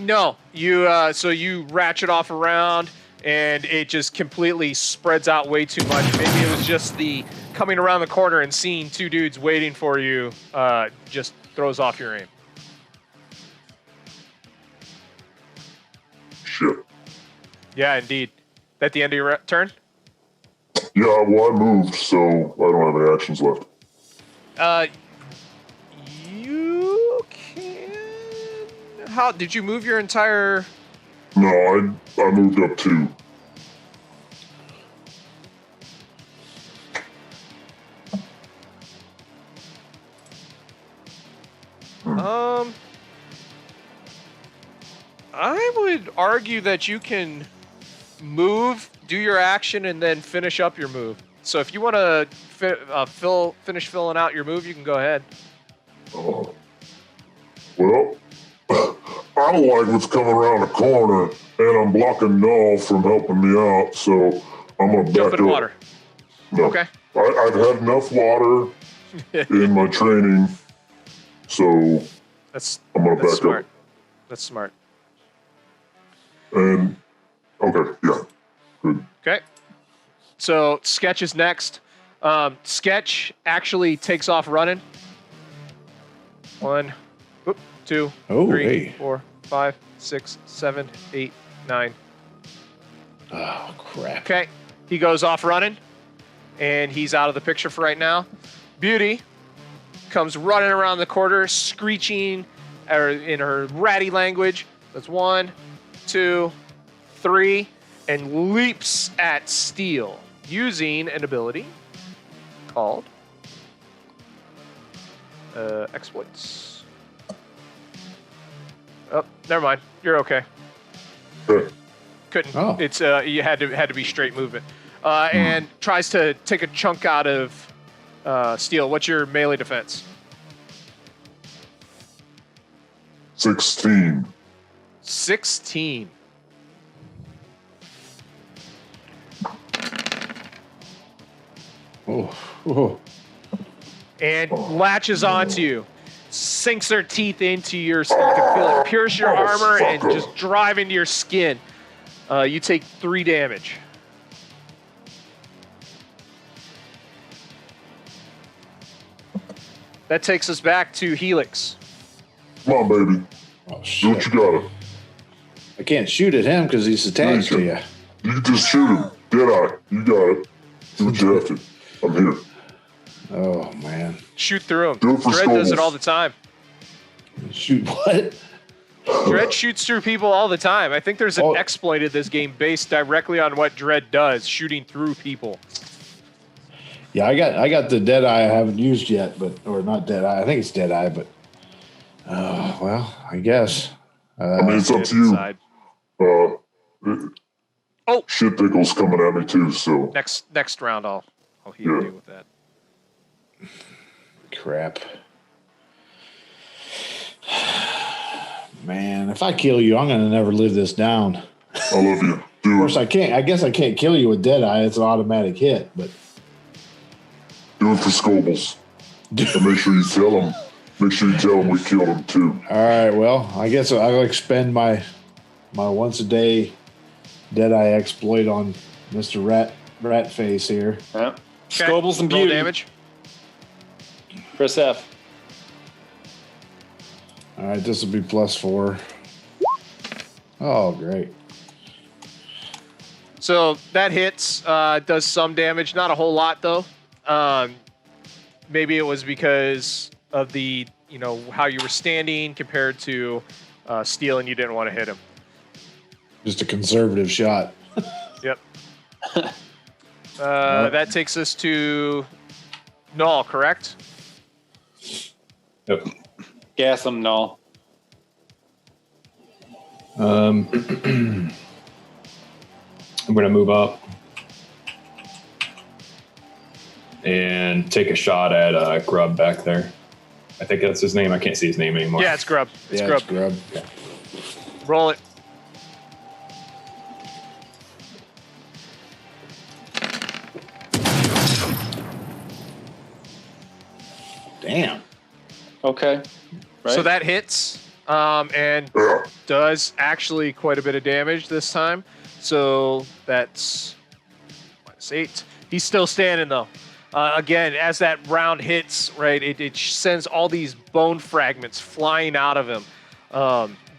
No. You so you ratchet off around and it just completely spreads out way too much. Maybe it was just the coming around the corner and seeing 2 dudes waiting for you just throws off your aim. Shit. Yeah, indeed. At the end of your turn? Yeah, well, I moved, so I don't have any actions left. You can. How did you move your entire? No, I moved up 2. I would argue that you can move, do your action, and then finish up your move. So if you want to finish filling out your move, you can go ahead. Oh. Well, I don't like what's coming around the corner, and I'm blocking Null from helping me out, so I'm gonna Jump back in up. water. No. Okay. I've had enough water in my training, so That's I'm gonna back smart. up. That's smart. And okay, yeah, good. Okay. So Sketch is next. Sketch actually takes off running. 1, 2, Oh, 3, hey. 4, 5, 6, 7, 8, 9. Oh, crap. Okay. He goes off running, and he's out of the picture for right now. Beauty comes running around the corner, screeching in her ratty language. That's 1, 2, 3, and leaps at Steel using an ability called exploits. Oh, never mind. You're okay. Okay. Couldn't. Oh. It's you had to be straight movement. And tries to take a chunk out of Steel. What's your melee defense? 16. 16. Oh. And latches onto you. Sinks their teeth into your skin. You can feel it pierce your armor and just drive into your skin. You take 3 damage. That takes us back to Helix. Come on, baby. Oh, Do what shit. you gotta. I can't shoot at him because he's attached to you. You can just shoot him. Deadeye, you got it. Do what you have to. I'm here. Oh man. Shoot through him. Do it for Dredd does it Scobles. all the time. Shoot what? Dredd shoots through people all the time. I think there's an exploit in this game based directly on what Dredd does, shooting through people. Yeah, I got the Deadeye I haven't used yet, or not Deadeye. I think it's Deadeye, but well, I guess. I mean, it's up to you. Shit pickle's coming at me too, so. Next round, I'll deal with that. Crap. Man, if I kill you, I'm gonna never live this down. I love you. Of course, I can't. I guess I can't kill you with Deadeye. It's an automatic hit, but Do it for Scobles. And make sure you tell him. Make sure you tell him we killed him too. all right. Well, I guess I'll expend my once a day Deadeye exploit on Mr. Rat Face here. Yeah. Okay. Scobles and Roll beauty. damage. Press F. All right, this will be +4. Oh, great. So that hits, does some damage, not a whole lot though. Maybe it was because of the, how you were standing compared to Steel, and you didn't want to hit him. Just a conservative shot. Yep. That takes us to Null, correct? Yep. Gas him, Null. I'm going to move up and take a shot at Grub back there. I think that's his name. I can't see his name anymore. Yeah, it's Grub. It's Yeah, Grub. it's Grub. Roll it. Damn. Okay. Right. So that hits, and does actually quite a bit of damage this time. So that's -8. He's still standing though. Again, as that round hits, right, it sends all these bone fragments flying out of him.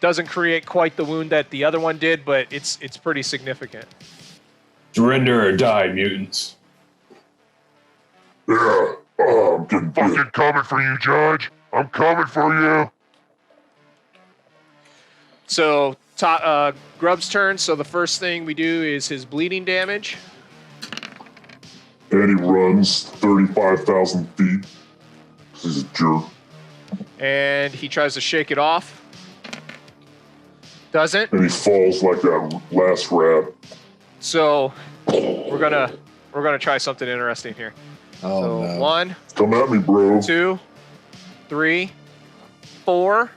Doesn't create quite the wound that the other one did, but it's pretty significant. Surrender or die, mutants. Yeah. Oh, I'm getting bit. Fucking coming for you, Judge. I'm coming for you. So Grub's turn. So the first thing we do is his bleeding damage. And he runs 35,000 feet. He's a jerk. And he tries to shake it off. Doesn't. And he falls like that last rat. So we're gonna try something interesting here. Oh, So no. 1, Come at me, bro. 2, 3, 4.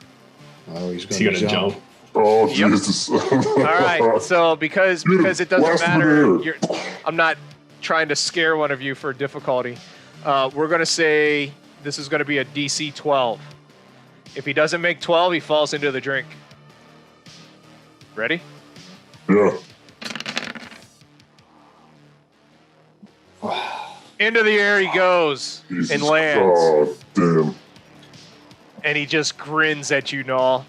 Oh, he's Is he going to jump? Oh, Yep. Jesus. All right. So because it doesn't Blast him matter, there. I'm not trying to scare one of you for difficulty. We're gonna say this is gonna be a DC 12. If he doesn't make 12, he falls into the drink. Ready? Yeah. Into the air he goes Jesus. and lands, Oh, damn. and he just grins at you, Null.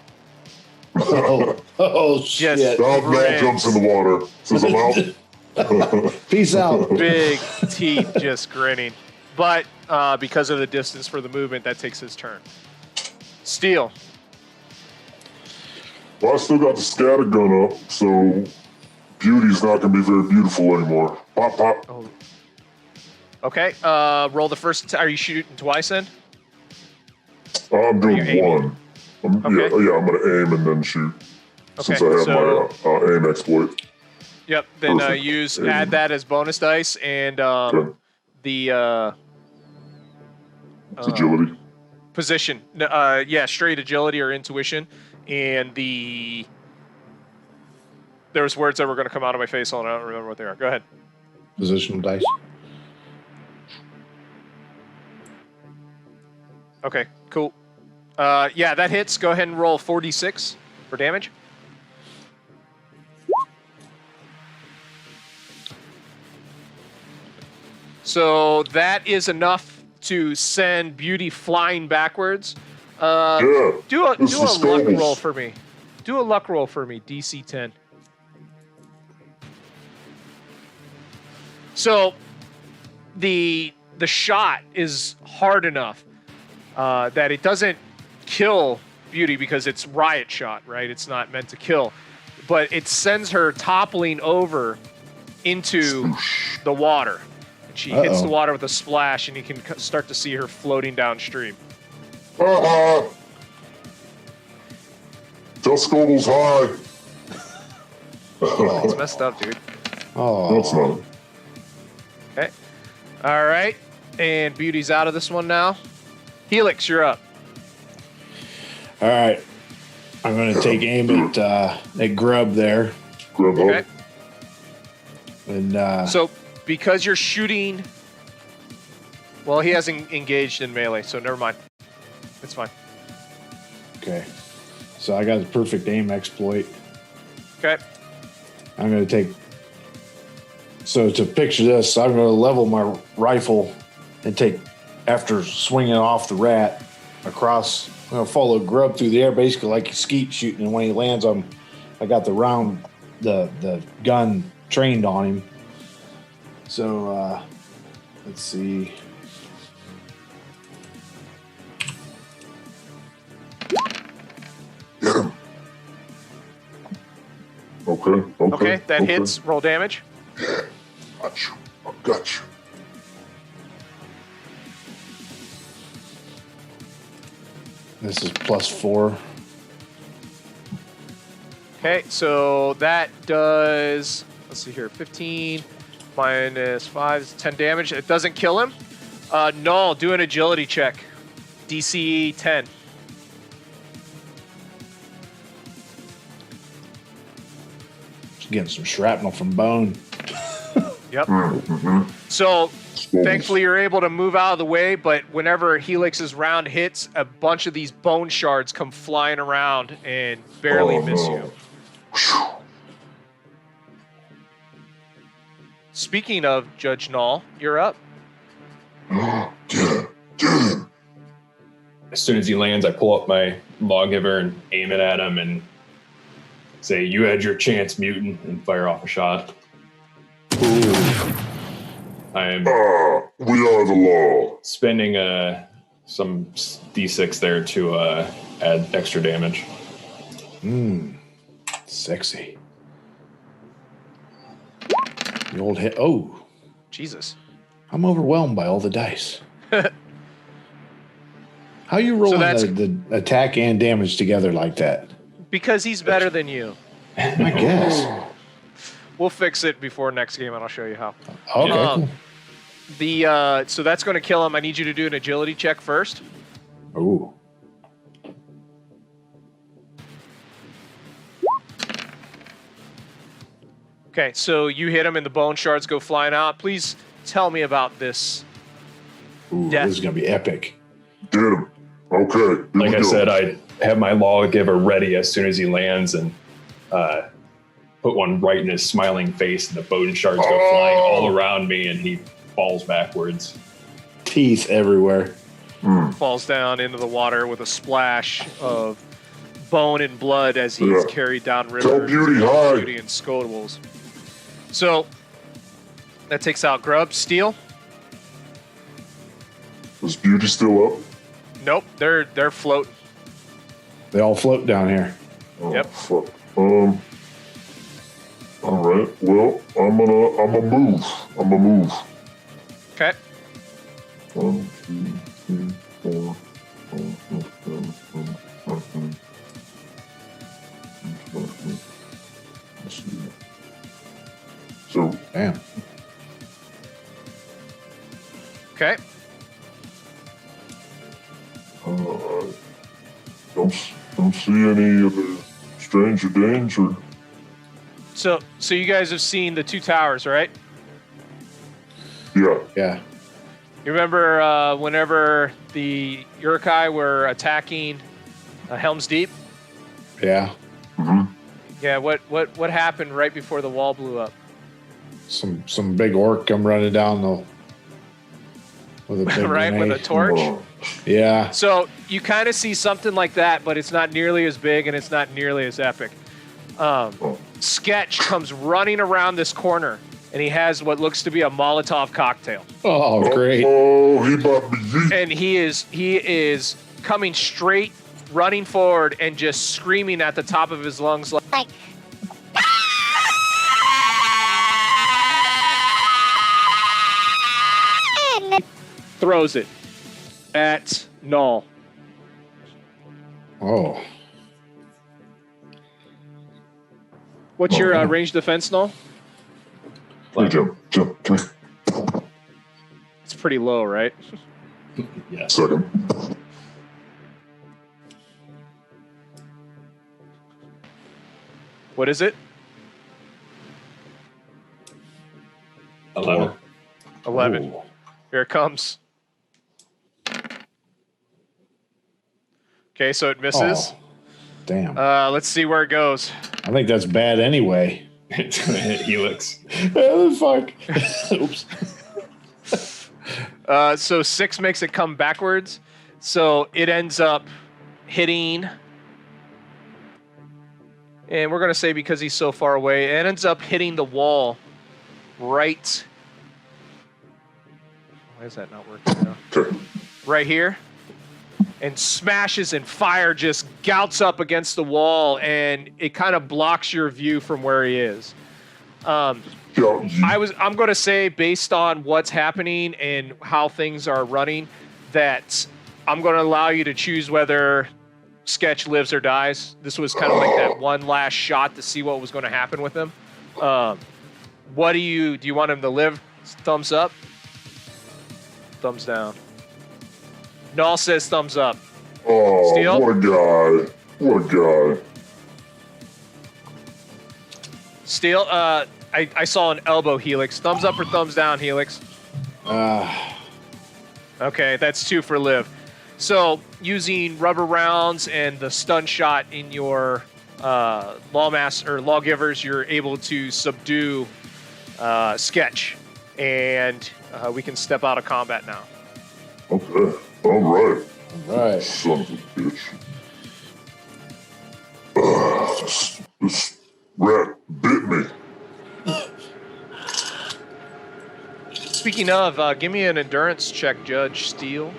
Oh, Yes. shit. Now Grins. jumps in the water. Says I'm out. Peace out. Big teeth just grinning. But because of the distance for the movement, that takes his turn. Steel. Well, I still got the scatter gun up, so beauty's not going to be very beautiful anymore. Pop, pop. Oh. Okay. Roll the first. Are you shooting twice then? I'm Are you doing aiming? one. I'm Okay. I'm going to aim and then shoot. Since I Okay, have so- my aim exploit. Yep. Then Perfect. add that as bonus dice and Okay. the It's agility. position. Straight agility or intuition, and there's words that were going to come out of my face, and I don't remember what they are. Go ahead. Positional dice. Okay. Cool. That hits. Go ahead and roll 4d6 for damage. So that is enough to send Beauty flying backwards. Yeah. Do a This is luck Scobles. roll for me. Do a luck roll for me. DC 10. So the shot is hard enough that it doesn't kill Beauty because it's riot shot, right? It's not meant to kill, but it sends her toppling over into the water. And she hits the water with a splash, and you can start to see her floating downstream. Tell Scobles hi. It's messed up, dude. Oh, That's not. Okay. All right. And Beauty's out of this one now. Helix, you're up. all right. I'm going to take aim at Grub there. Grab Okay. up. And So because you're shooting, well, he hasn't engaged in melee, so never mind. It's fine. okay. So I got the perfect aim exploit. Okay. I'm going to take. So to picture this, I'm going to level my rifle and take, after swinging off the rat across, I'm going to follow Grub through the air, basically like a skeet shooting. And when he lands, I got the round, the gun trained on him. So let's see. Get him. Okay. Okay, that hits. Roll damage. Got you. I got you. This is +4. Okay, so that does, let's see here, 15 minus 5 is 10 damage. It doesn't kill him. Null, do an agility check. DC 10. Just getting some shrapnel from Bone. Yep. Mm-hmm. So Scobles. thankfully you're able to move out of the way, but whenever Helix's round hits, a bunch of these bone shards come flying around and barely miss you. Speaking of Judge Null, you're up. Get him. Get him. As soon as he lands, I pull up my lawgiver and aim it at him and say, "You had your chance, mutant," and fire off a shot. I am We are the law. spending some d6 there to add extra damage. Sexy. The old hit. Oh, Jesus. I'm overwhelmed by all the dice. How you rolling that's- the attack and damage together like that? Because he's better than you. I guess. We'll fix it before next game, and I'll show you how. Okay, Um, So that's going to kill him. I need you to do an agility check first. cool. Ooh. Okay, so you hit him, and the bone shards go flying out. Please tell me about this. Ooh, Death. this is going to be epic. Get him. Okay. here Like we I go. said, I have my lawgiver ready as soon as he lands and put one right in his smiling face, and the bone shards go flying all around me, and he falls backwards. Teeth everywhere. Falls down into the water with a splash of bone and blood as he's Yeah. carried down Tell river. Beauty hi. Beauty and Scotables. So that takes out Grub. Steel? Is Beauty still up? Nope, they're floating. They all float down here. Oh, Yep. Fuck. All right. Well, I'm gonna move. I'm gonna move. Okay. 1, 2, 3, 4, 5, 6, 7. So Damn. Okay. don't see any of the stranger danger. So you guys have seen the two towers, right? Yeah. Yeah. You remember whenever the Uruk-hai were attacking Helm's Deep? Yeah. Mm-hmm. Yeah. What happened right before the wall blew up? Some big orc come running down the with a big Right, with a grenade. torch. Yeah. So you kind of see something like that, but it's not nearly as big and it's not nearly as epic. Sketch comes running around this corner and he has what looks to be a Molotov cocktail. Oh, great. Oh, he about to be yeet. And he is coming straight, running forward, and just screaming at the top of his lungs like throws it at Null. Oh. What's your range defense, Null? Hey, Jim, come here. It's pretty low, right? Yeah. Second. What is it? 11. 11. Ooh. Here it comes. Okay, so it misses. Oh, damn. Let's see where it goes. I think that's bad anyway. It's going to hit Helix. Oh, fuck. Oops. So 6 makes it come backwards. So it ends up hitting. And we're going to say because he's so far away, it ends up hitting the wall right. Why is that not working now? Okay. Right here. And smashes, and fire just gouts up against the wall, and it kind of blocks your view from where he is. Yeah, yeet. I'm going to say, based on what's happening and how things are running, that I'm going to allow you to choose whether Sketch lives or dies. This was kind of like that one last shot to see what was going to happen with him. What do you want him to live? Thumbs up? Thumbs down. Null says thumbs up. Oh, Steel? what a guy. What a guy. Steel, I saw an elbow, Helix. Thumbs up or thumbs down, Helix? Okay, that's 2 for Liv. So, using rubber rounds and the stun shot in your lawgivers, you're able to subdue Sketch, and we can step out of combat now. Okay. All right. All right. Son of a bitch. This rat bit me. Speaking of, give me an endurance check, Judge Steele.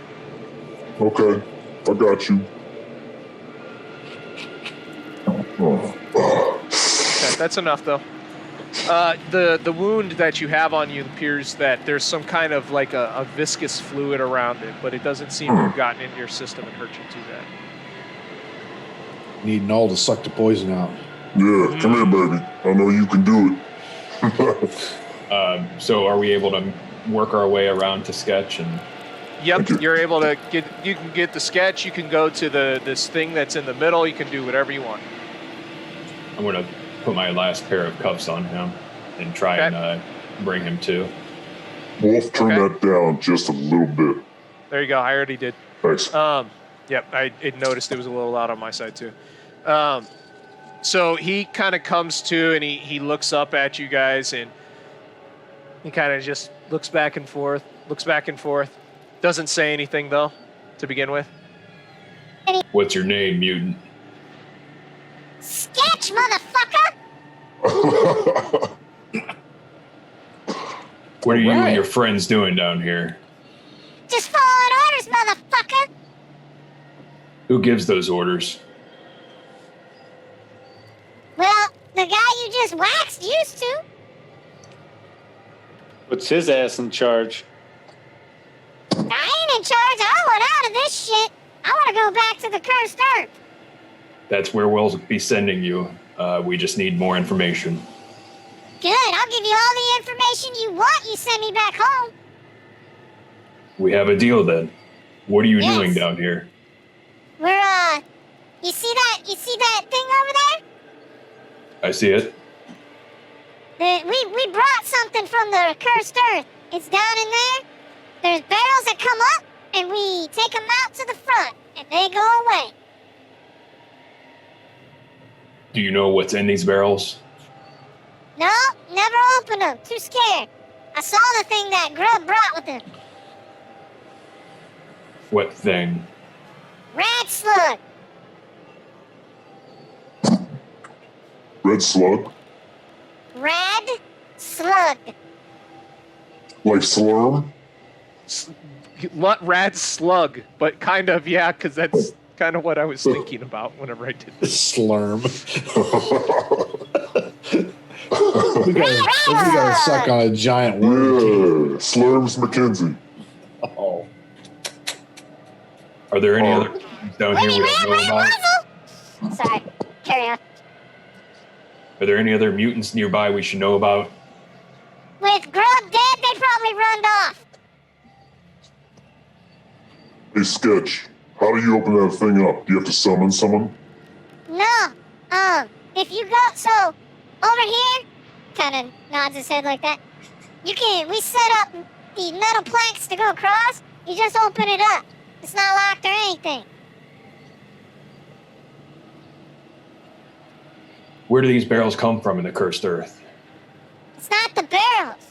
Okay. I got you. Oh. Okay, that's enough, though. The wound that you have on you appears that there's some kind of like a viscous fluid around it, but it doesn't seem to have gotten into your system and hurt you too bad. Need Null to suck the poison out. Yeah, come here, baby. I know you can do it. So are we able to work our way around to Sketch? And Yep, you're able to get. You can get the Sketch. You can go to this thing that's in the middle. You can do whatever you want. I'm going to put my last pair of cuffs on him and try and bring him to. Wolf, turn Okay. that down just a little bit. There you go. I already did. Thanks. Yep, I noticed it was a little loud on my side too. So he kind of comes to, and he looks up at you guys, and he kind of just looks back and forth. Doesn't say anything though, to begin with. What's your name, mutant? Sketch, motherfucker! What are you Alright. and your friends doing down here? Just following orders, motherfucker! Who gives those orders? Well, the guy you just waxed used to. Puts his ass in charge. I ain't in charge. I want out of this shit. I want to go back to the cursed earth. That's where we'll be sending you. We just need more information. Good. I'll give you all the information you want. You send me back home. We have a deal then. What are you Yes. doing down here? We're You see that thing over there? I see it. We brought something from the cursed earth. It's down in there. There's barrels that come up, and we take them out to the front, and they go away. Do you know what's in these barrels? No, never opened them. Too scared. I saw the thing that Grub brought with him. What thing? Rat slug. Red slug. Rad slug. slugged. Like Slurm? Rad slug, but kind of, yeah, because that's kind of what I was thinking about whenever I did this. Slurm. we gotta suck on a giant worm. Yeah, Slurms McKenzie. Oh. Are there any other mutants down here we don't know about? Sorry, carry on. Are there any other mutants nearby we should know about? With Grub dead, they probably run off. Hey, Sketch, how do you open that thing up? Do you have to summon someone? No, if you go, so, over here, kind of nods his head like that, we set up the metal planks to go across, you just open it up. It's not locked or anything. Where do these barrels come from in the cursed earth? It's not the barrels.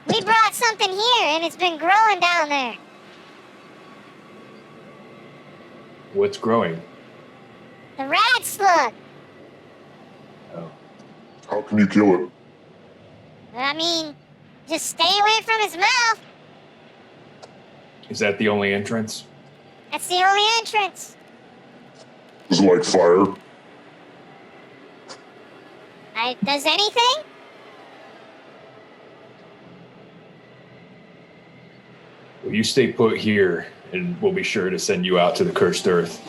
We brought something here, and it's been growing down there. What's growing? The rat slug. Oh. How can you kill it? I mean, just stay away from his mouth. Is that the only entrance? That's the only entrance. Is it like fire? Does anything? Well, you stay put here, and we'll be sure to send you out to the cursed earth.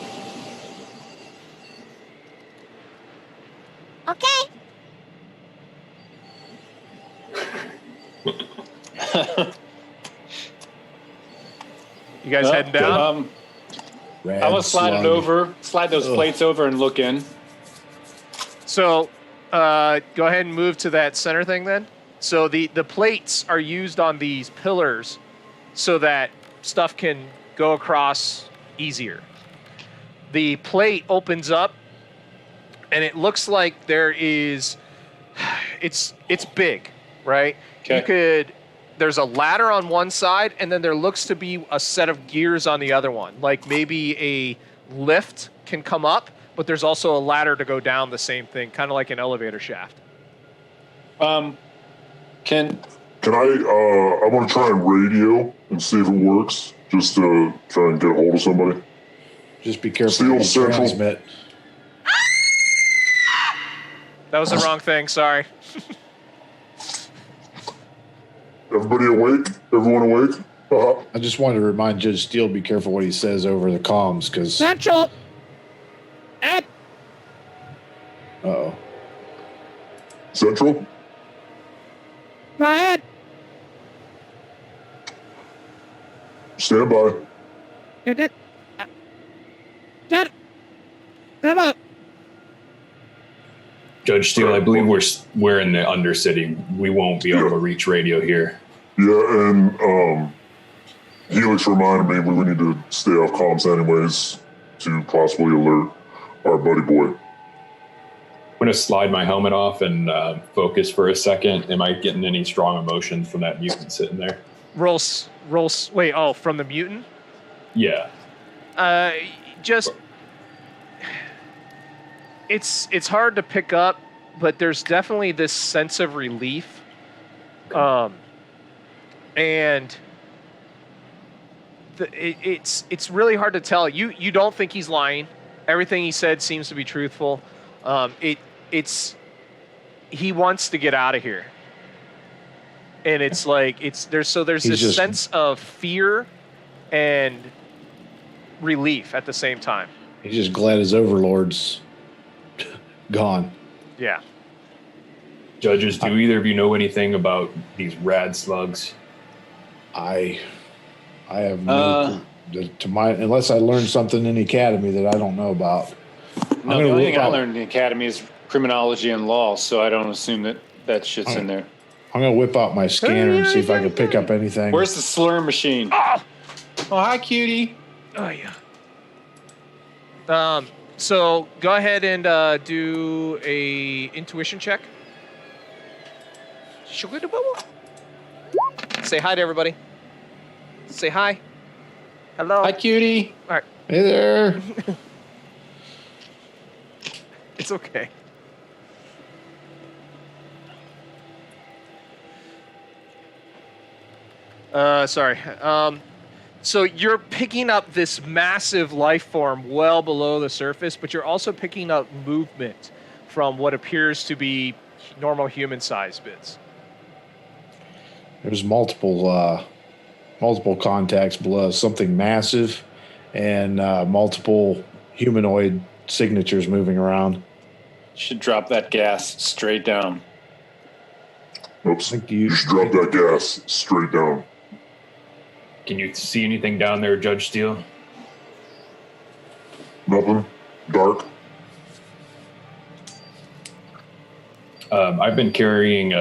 Okay. You guys heading down? Rad I was slide those Ugh. plates over and look in. So, go ahead and move to that center thing then. So the plates are used on these pillars so that stuff can go across easier. The plate opens up, and it looks like there is, it's big, right? Okay. There's a ladder on one side, and then there looks to be a set of gears on the other one. Like maybe a lift can come up, but there's also a ladder to go down the same thing, kind of like an elevator shaft. Can I want to try and radio and see if it works, just to try and get a hold of somebody. Just be careful Steel when you Central. transmit. That was the wrong thing, sorry. Everybody awake? Everyone awake? Uh-huh. I just wanted to remind Judge Steele, be careful what he says over the comms, because... Central. Ed. Uh-oh. Central? Go ahead. Stand by. That. Judge Steele, I believe we're in the Undercity. We won't be able to reach radio here. Yeah, and Helix reminded me we need to stay off comms anyways to possibly alert our buddy boy. I'm going to slide my helmet off and focus for a second. Am I getting any strong emotions from that mutant sitting there? Wait, from the mutant? Yeah. Just... It's hard to pick up, but there's definitely this sense of relief. And it's really hard to tell. You don't think he's lying. Everything he said seems to be truthful. He wants to get out of here. And it's like there's this sense of fear and relief at the same time. He's just glad his overlord's gone. Yeah. Judges, do either of you know anything about these rad slugs? I have no clue. Unless I learned something in the academy that I don't know about. No, the only thing I learned in the academy is criminology and law, so I don't assume that shit's in there. I'm going to whip out my scanner and see if I can pick up anything. Where's the slur machine? Oh, hi, cutie. Oh, yeah. So go ahead and do a intuition check. Say hi to everybody. Say hi. Hello. Hi, cutie. All right. Hey there. It's okay. Sorry. So you're picking up this massive life form well below the surface, but you're also picking up movement from what appears to be normal human-sized bits. There's multiple contacts below, something massive, and multiple humanoid signatures moving around. Should drop that gas straight down. Oops. think You should drop that gas straight down. Can you see anything down there, Judge Steele? Nothing. Dark. I've been carrying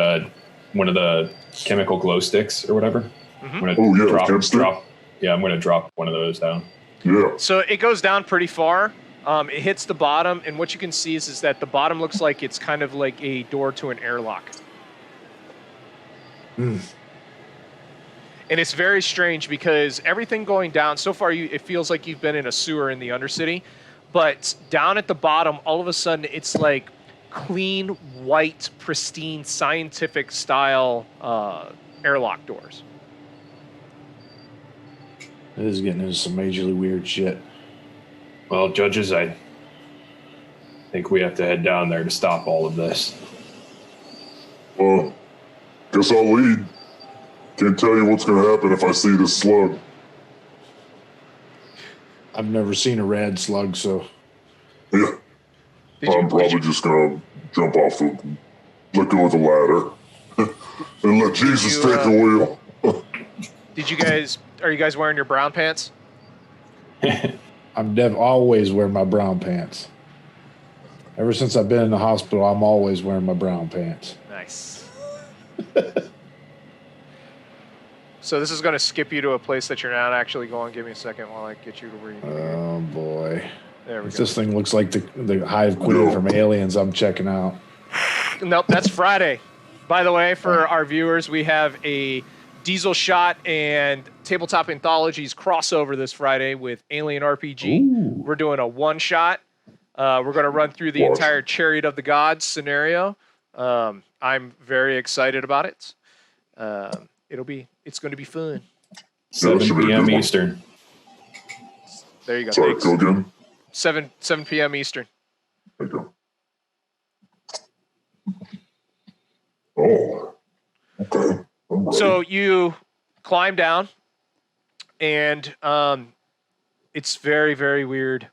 one of the chemical glow sticks or whatever. I'm gonna Oh, yeah, chem stick? I'm gonna drop one of those down. Yeah. So it goes down pretty far. It hits the bottom, and what you can see is that the bottom looks like it's kind of like a door to an airlock. And it's very strange because everything going down, so far it feels like you've been in a sewer in the Undercity, but down at the bottom, all of a sudden, it's like clean, white, pristine, scientific style airlock doors. This is getting into some majorly weird shit. Well, judges, I think we have to head down there to stop all of this. Well, guess I'll lead. Can't tell you what's going to happen if I see this slug. I've never seen a rad slug, so Yeah. I'm probably just going to jump off let go of the ladder and let Jesus take the wheel. Are you guys wearing your brown pants? I'm always wearing my brown pants. Ever since I've been in the hospital, I'm always wearing my brown pants. Nice. So this is going to skip you to a place that you're not actually going. Give me a second while I get you to read. Oh boy. There we go. This thing looks like the Hive Queen from Aliens I'm checking out. Nope, that's Friday. By the way, for our viewers, we have a Diesel Shot and Tabletop Anthologies crossover this Friday with Alien RPG. Ooh. We're doing a one-shot. We're going to run through the entire Chariot of the Gods scenario. I'm very excited about it. It's going to be fun. 7 p.m. Eastern. There you go. Sorry, Thanks. go again. 7 p.m. Eastern. There you go. Oh, okay. I'm ready. So you climb down, and it's very, very weird.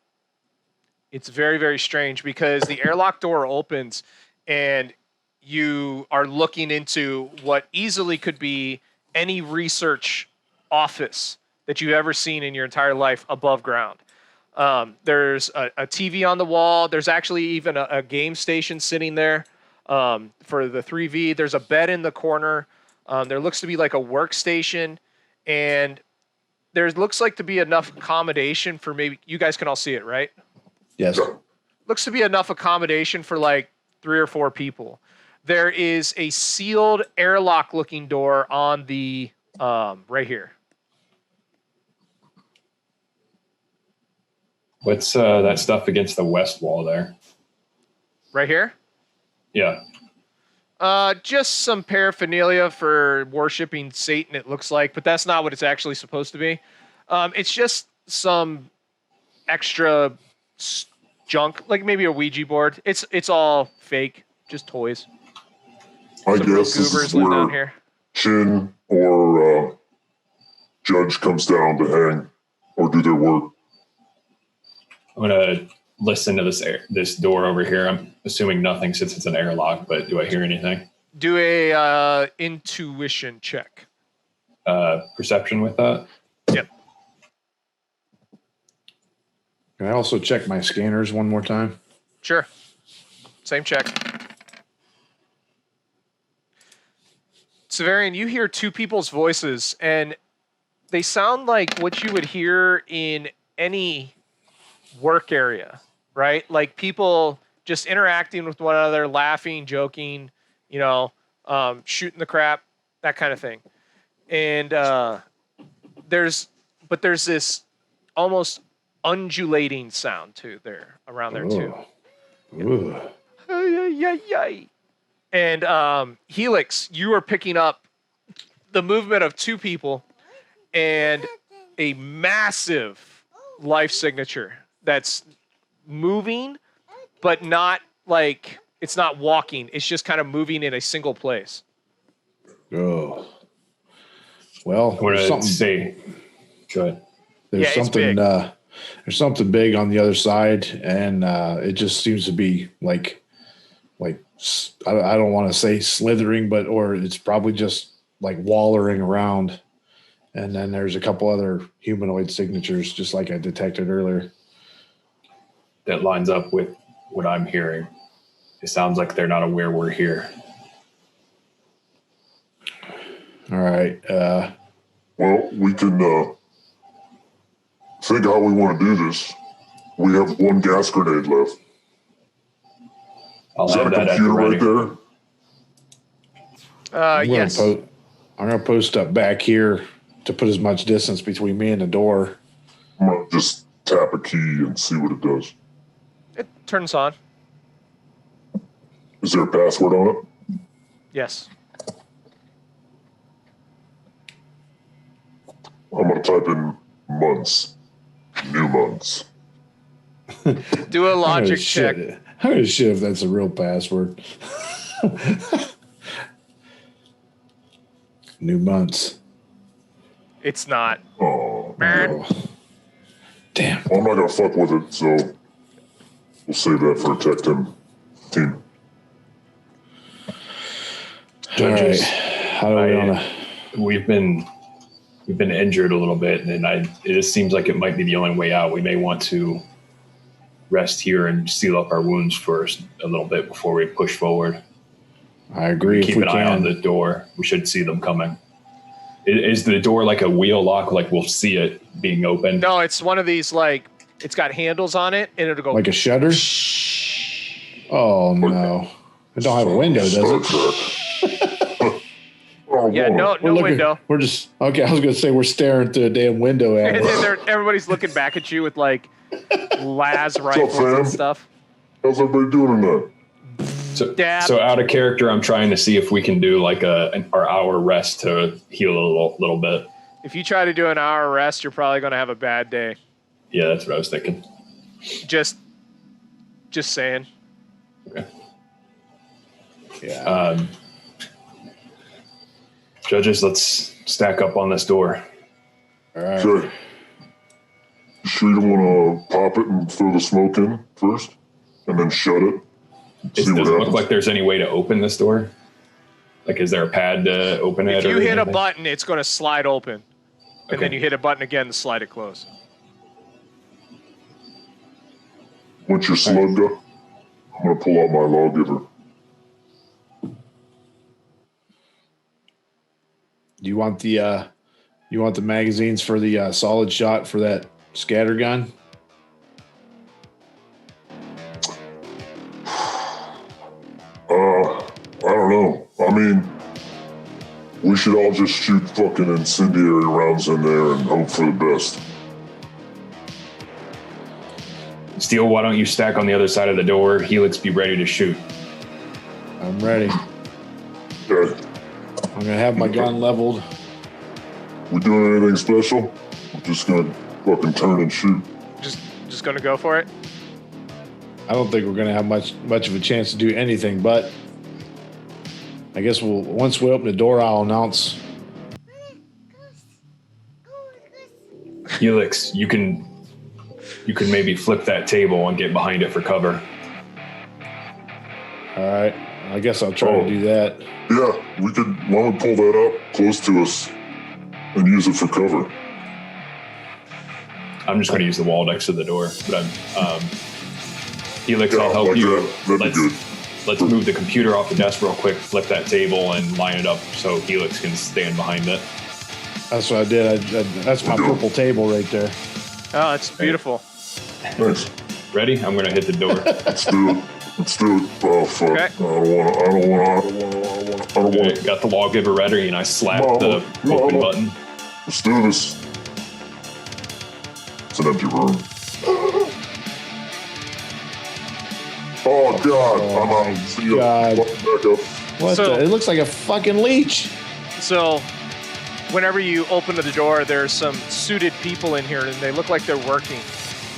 It's very, very strange because the airlock door opens, and you are looking into what easily could be any research office that you've ever seen in your entire life above ground. There's a TV on the wall. There's actually even a game station sitting there for the 3V. There's a bed in the corner. There looks to be like a workstation, and there looks like to be enough accommodation for maybe, you guys can all see it, right? Yes. Looks to be enough accommodation for like 3 or 4 people. There is a sealed airlock looking door on the right here. What's that stuff against the west wall there? Right here? Yeah. Just some paraphernalia for worshiping Satan, it looks like, but that's not what it's actually supposed to be. It's just some extra junk, like maybe a Ouija board. It's all fake, just toys. I Some real guess this goobers is live down where here. Chin or Judge comes down to hang or do their work. I'm gonna listen to this door over here. I'm assuming nothing since it's an airlock, but do I hear anything? Do a intuition check. Perception with that? Yep. Can I also check my scanners one more time? Sure. Same check. Severian, you hear 2 people's voices, and they sound like what you would hear in any work area, right? Like people just interacting with one another, laughing, joking, shooting the crap, that kind of thing. And there's this almost undulating sound too there around there too. Ooh. And Helix, you are picking up the movement of two people and a massive life signature that's moving, but not like it's not walking. It's just kind of moving in a single place. Oh. Well, I want there's to something. say, go ahead. There's Yeah, it's something. big. There's something big on the other side, and it just seems to be like I don't want to say slithering, or it's probably just like wallering around. And then there's a couple other humanoid signatures, just like I detected earlier. That lines up with what I'm hearing. It sounds like they're not aware we're here. All right. Well, we can think how we want to do this. We have one gas grenade left. I'll Is that have a that at the computer ready. right there? Yes. I'm gonna post up back here to put as much distance between me and the door. I'm gonna just tap a key and see what it does. It turns on. Is there a password on it? Yes. I'm gonna type in months. New months. Do a logic Oh, check. shit. I don't give a shit if that's a real password. New months. It's not. Oh, Oh. Damn. well, I'm not gonna fuck with it, so we'll save that for a tech team. All right. Judges, How do we want to? we've been injured a little bit, and it just seems like it might be the only way out. We may want to rest here and seal up our wounds for a little bit before we push forward. I agree. Keep if we an eye on can. the door. We should see them coming. Is the door like a wheel lock? Like we'll see it being open? No, it's one of these like it's got handles on it, and it'll go Like a shutter? Oh no! It don't have a window, does Star it? Trek. Oh, Yeah, Lord. no window. We're just okay. I was gonna say we're staring through a damn window at And it. then everybody's looking back at you with like las rifles fam? and stuff. How's everybody doing tonight? Dab. So out of character, I'm trying to see if we can do like our hour rest to heal a little bit. If you try to do an hour rest, you're probably going to have a bad day. Yeah, that's what I was thinking. Just saying. Okay. Yeah. Judges, let's stack up on this door. All right. Okay. You sure you don't want to pop it and throw the smoke in first? And then shut it? Does See it what look happens? like there's any way to open this door? Like, is there a pad to open it? If you or hit a anything? button, it's going to slide open. And Okay. then you hit a button again to slide it closed. Once you're slugged up, I'm going to pull out my lawgiver. Do you want the magazines for the solid shot for that scatter gun? I don't know. I mean, we should all just shoot fucking incendiary rounds in there and hope for the best. Steel, why don't you stack on the other side of the door? Helix, be ready to shoot. I'm ready. Okay. I'm gonna have my gun leveled. We doing anything special? I'm just going to fucking turn and shoot. Just going to go for it. I don't think we're gonna have much of a chance to do anything, but I guess once we open the door, I'll announce. Helix, you can maybe flip that table and get behind it for cover. All right. I guess I'll try to do that. Yeah, we could. Why don't we pull that up close to us and use it for cover? I'm just going to use the wall next to the door, but Helix, I'll help like you. that. That'd be good. Let's move the computer off the desk real quick, flip that table, and line it up so Helix can stand behind it. That's what I did. That's my purple table right there. Oh, it's beautiful. Nice. Ready? I'm going to hit the door. Let's do it. Let's do it. Oh, fuck. Okay. I don't want Okay, to. got the lawgiver ready, and I slap Mama, the open mama. button. Let's do this. It's an empty room. Oh, God. I'm out. See ya. God. Welcome back up. What So- the? It looks like a fucking leech. So whenever you open the door, there's some suited people in here, and they look like they're working.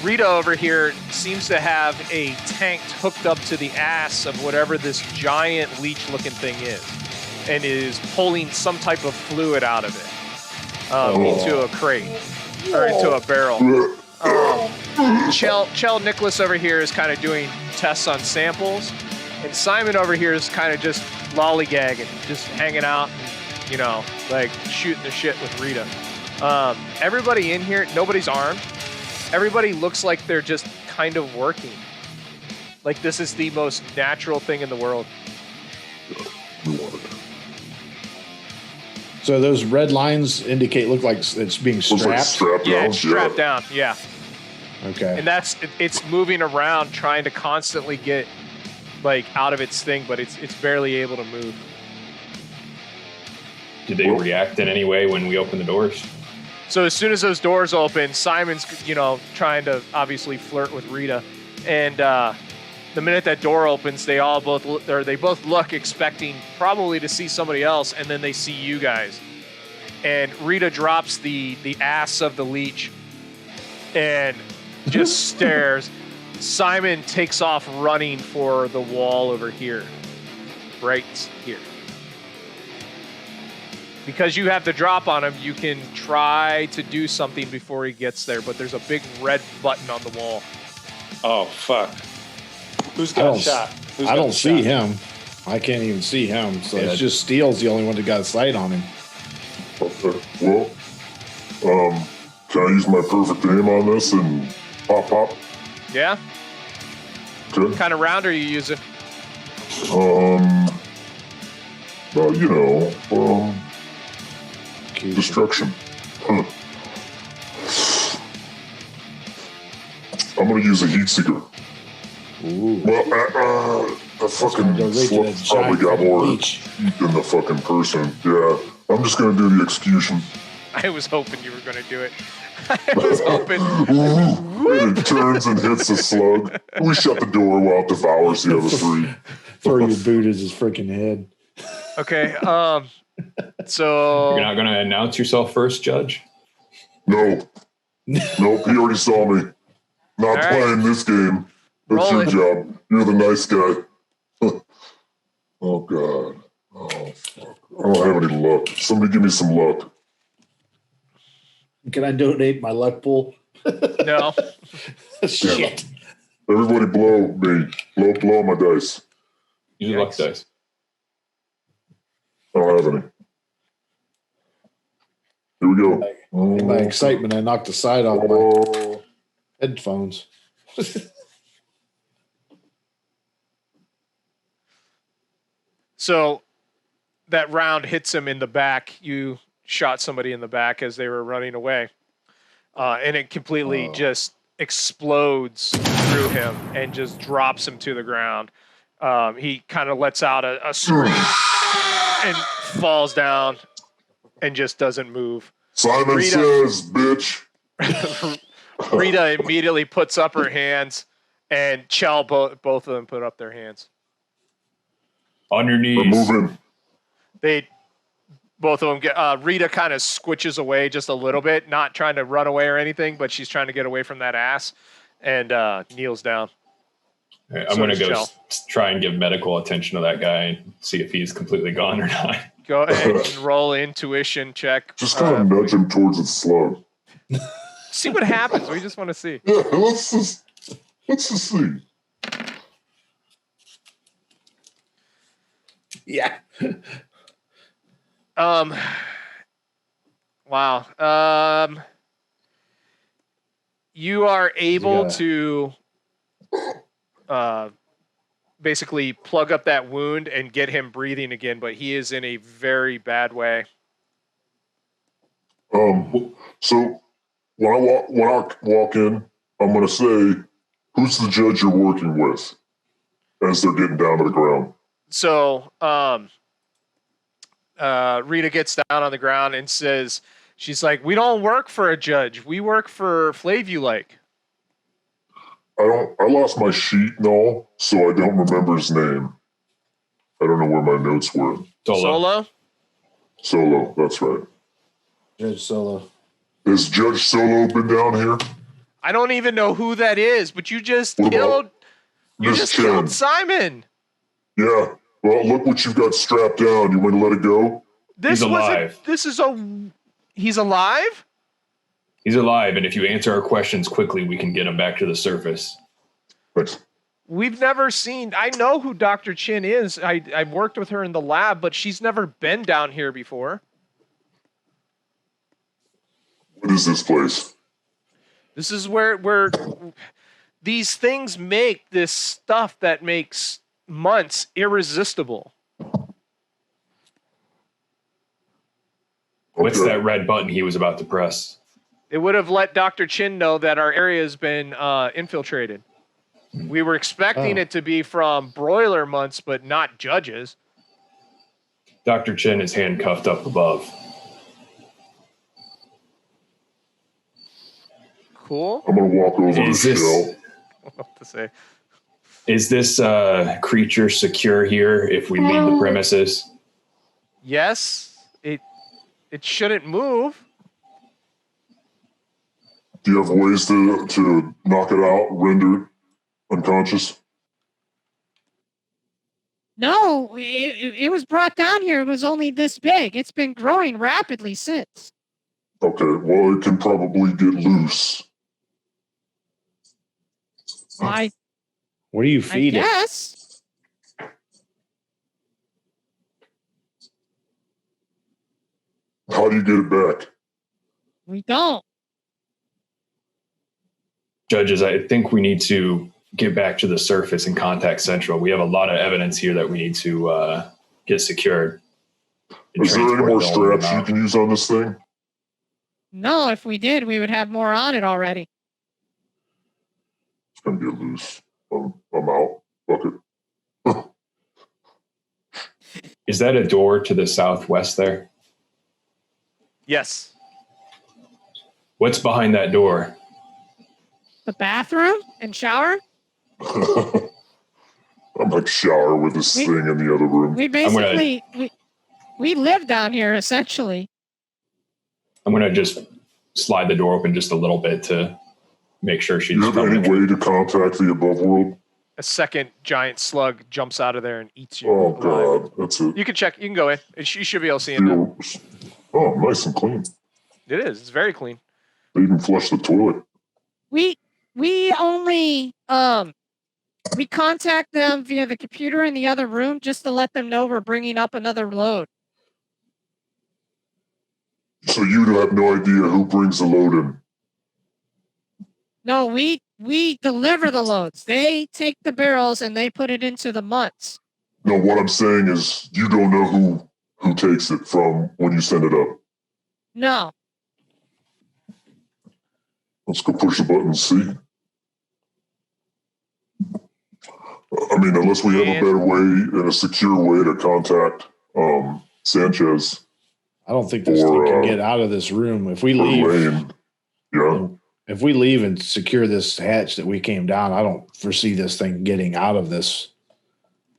Rita over here seems to have a tank hooked up to the ass of whatever this giant leech-looking thing is, and is pulling some type of fluid out of it into a crate or into a barrel. Chell Nicholas over here is kind of doing tests on samples, and Simon over here is kind of just lollygagging, just hanging out, and, you know, like shooting the shit with Rita. Everybody in here, nobody's armed. Everybody looks like they're just kind of working. Like this is the most natural thing in the world. So those red lines look like it's being strapped? It's strapped down, yeah. Okay. And it's moving around trying to constantly get like out of its thing, but it's barely able to move. Did they react in any way when we opened the doors? So as soon as those doors open, Simon's, you know, trying to obviously flirt with Rita, and the minute that door opens, they both look expecting probably to see somebody else, and then they see you guys. And Rita drops the ass of the leech and just stares. Simon takes off running for the wall over here, right here. Because you have the drop on him, you can try to do something before he gets there, but there's a big red button on the wall. Oh, fuck. Who's got shot? I don't see him. I can't even see him, so it's just Steele's the only one that got a sight on him. Okay, well, can I use my perfect aim on this and pop? Yeah? Okay. What kind of round are you using? Well, you know, destruction. I'm gonna use a heat seeker. Ooh. Well, the fucking slug's probably got more heat than the fucking person. Yeah, I'm just gonna do the execution. I was hoping you were gonna do it. I was hoping. And it turns and hits the slug. We shut the door while it devours the other three. Throw your boot at his freaking head. Okay, so... You're not going to announce yourself first, Judge? No. Nope, he already saw me. Not playing this game. That's your job. You're the nice guy. Oh, God. Oh, fuck. I don't have any luck. Somebody give me some luck. Can I donate my luck pool? No. Shit. Everybody blow me. Blow my dice. Use your luck dice. I don't have any. Here we go. In my excitement, I knocked the side off my headphones. So that round hits him in the back. You shot somebody in the back as they were running away. And it completely just explodes through him and just drops him to the ground. He kind of lets out a scream and falls down and just doesn't move. Simon says, bitch. Rita immediately puts up her hands, and Chell, both of them put up their hands. On your knees. We're moving. Both of them get. Rita kind of squitches away just a little bit, not trying to run away or anything, but she's trying to get away from that ass, and kneels down. Right, I'm going to go try and give medical attention to that guy and see if he's completely gone or not. Go ahead and roll intuition check. Just kind of nudge him towards its slug. See what happens. We just want to see. Yeah, let's just see. Yeah. Wow. You are able to basically plug up that wound and get him breathing again, but he is in a very bad way. So when I walk in, I'm gonna say, "Who's the judge you're working with?" As they're getting down to the ground. So Rita gets down on the ground and says, she's like, "We don't work for a judge. We work for Flavulike." I lost my sheet and all, so I don't remember his name. I don't know where my notes were. Solo? Solo, that's right. Judge Solo. Has Judge Solo been down here? I don't even know who that is, but you just What killed. about You Miss just Chen? killed Simon. Yeah. Well, look what you've got strapped down. You want to let it go? This He's was alive. He's alive? He's alive, and if you answer our questions quickly, we can get him back to the surface. Thanks. We've never seen. I know who Dr. Chin is. I've worked with her in the lab, but she's never been down here before. What is this place? This is where these things make this stuff that makes months irresistible. What's Okay. that red button he was about to press? It would have let Dr. Chin know that our area has been infiltrated. We were expecting it to be from broiler months, but not judges. Dr. Chin is handcuffed up above. Cool. I'm going to walk over to Is this- Shell. What to say? Is this creature secure here if we leave the premises? Yes, it shouldn't move. Do you have ways to knock it out, render it unconscious? No, it was brought down here. It was only this big. It's been growing rapidly since. Okay, well, it can probably get loose. I What do you feed it? guess. How do you get it back? We don't. Judges, I think we need to get back to the surface and contact Central. We have a lot of evidence here that we need to get secured. and Is there any transport more the whole straps you amount. can use on this thing? No, if we did, we would have more on it already. It's going to get loose. I'm out. Fuck it. Is that a door to the southwest there? Yes. What's behind that door? The bathroom and shower. I'm like shower with this We- thing in the other room. We basically we live down here essentially. I'm going to just slide the door open just a little bit to make sure she's Do you have any coming. way to contact the above world? A second giant slug jumps out of there and eats you. Oh, alive. God. That's it. You can check. You can go in. You should be able to see him now. Oh, nice and clean. It is. It's very clean. They even flush the toilet. We only we contact them via the computer in the other room just to let them know we're bringing up another load. So you have no idea who brings the load in. No, we deliver the loads. They take the barrels and they put it into the mutts. No, what I'm saying is you don't know who takes it from when you send it up. No. Let's go push the button and see. I mean, unless we have a better way and a secure way to contact Sanchez I don't think this Or, thing can get out of this room. If we or leave, Lane. Yeah. if we leave and secure this hatch that we came down, I don't foresee this thing getting out of this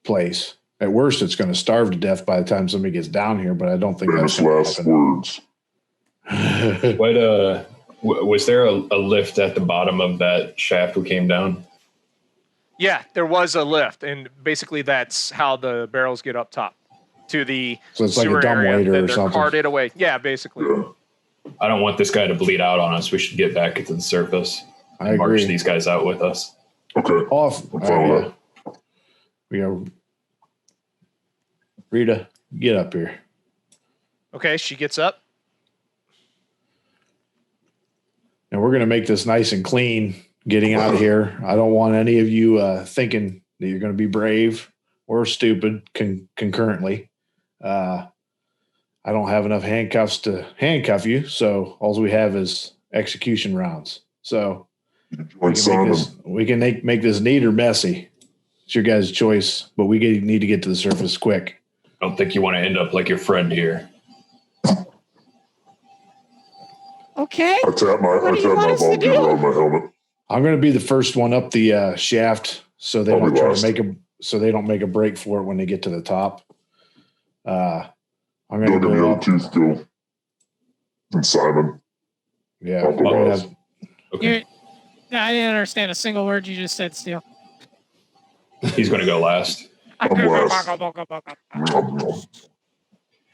place. At worst, it's going to starve to death by the time somebody gets down here, but I don't think that's Famous going last to happen. What was there a lift at the bottom of that shaft we came down? Yeah, there was a lift, and basically that's how the barrels get up top to the So it's like a sewer area. dumbwaiter Then or they're something. carted away. Yeah, basically. Yeah. I don't want this guy to bleed out on us. We should get back to the surface I and march agree. these guys out with us. Okay. Off. I'm fine with We got Rita, get up here. Okay, she gets up. And we're going to make this nice and clean getting out of here. I don't want any of you thinking that you're going to be brave or stupid concurrently. I don't have enough handcuffs to handcuff you, so all we have is execution rounds. So Join Simon. we can make this neat or messy. It's your guys' choice, but we need to get to the surface quick. I don't think you want to end up like your friend here. Okay. I tap my What do you want us to volunteer do? on my helmet. I'm going to be the first one up the shaft, so they I'll don't be try last. to make a break for it when they get to the top. I'm going Don't to give me go the up. other tooth go. And Simon. Yeah. I'll go last. Okay. I didn't understand a single word you just said, Steele. He's going to go last. I'm last. I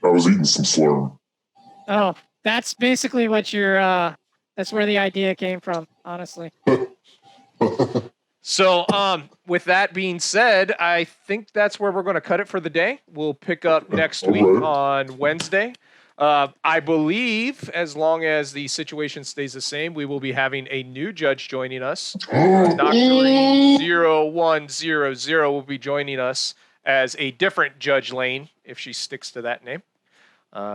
was eating some slurm. Oh, that's basically what that's where the idea came from, honestly. So, with that being said, I think that's where we're going to cut it for the day. We'll pick up next week on Wednesday. I believe, as long as the situation stays the same, we will be having a new judge joining us. Doctor 0100 will be joining us as a different Judge Lane, if she sticks to that name.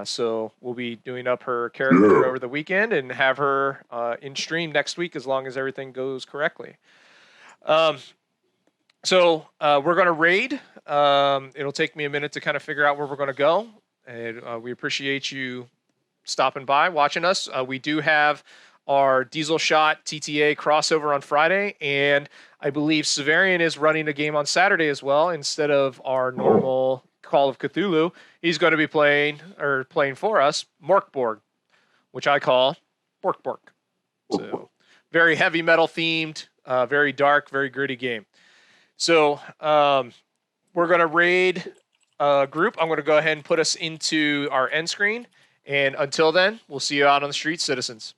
So we'll be doing up her character over the weekend and have her in stream next week as long as everything goes correctly. So we're going to raid. It'll take me a minute to kind of figure out where we're going to go. And we appreciate you stopping by, watching us. We do have our Diesel Shot TTA crossover on Friday, and I believe Severian is running a game on Saturday as well instead of our normal Call of Cthulhu. He's going to be playing for us Morkborg, which I call Bork. So very heavy metal themed, very dark, very gritty game. So we're going to raid a group. I'm going to go ahead and put us into our end screen. And until then, we'll see you out on the streets, citizens.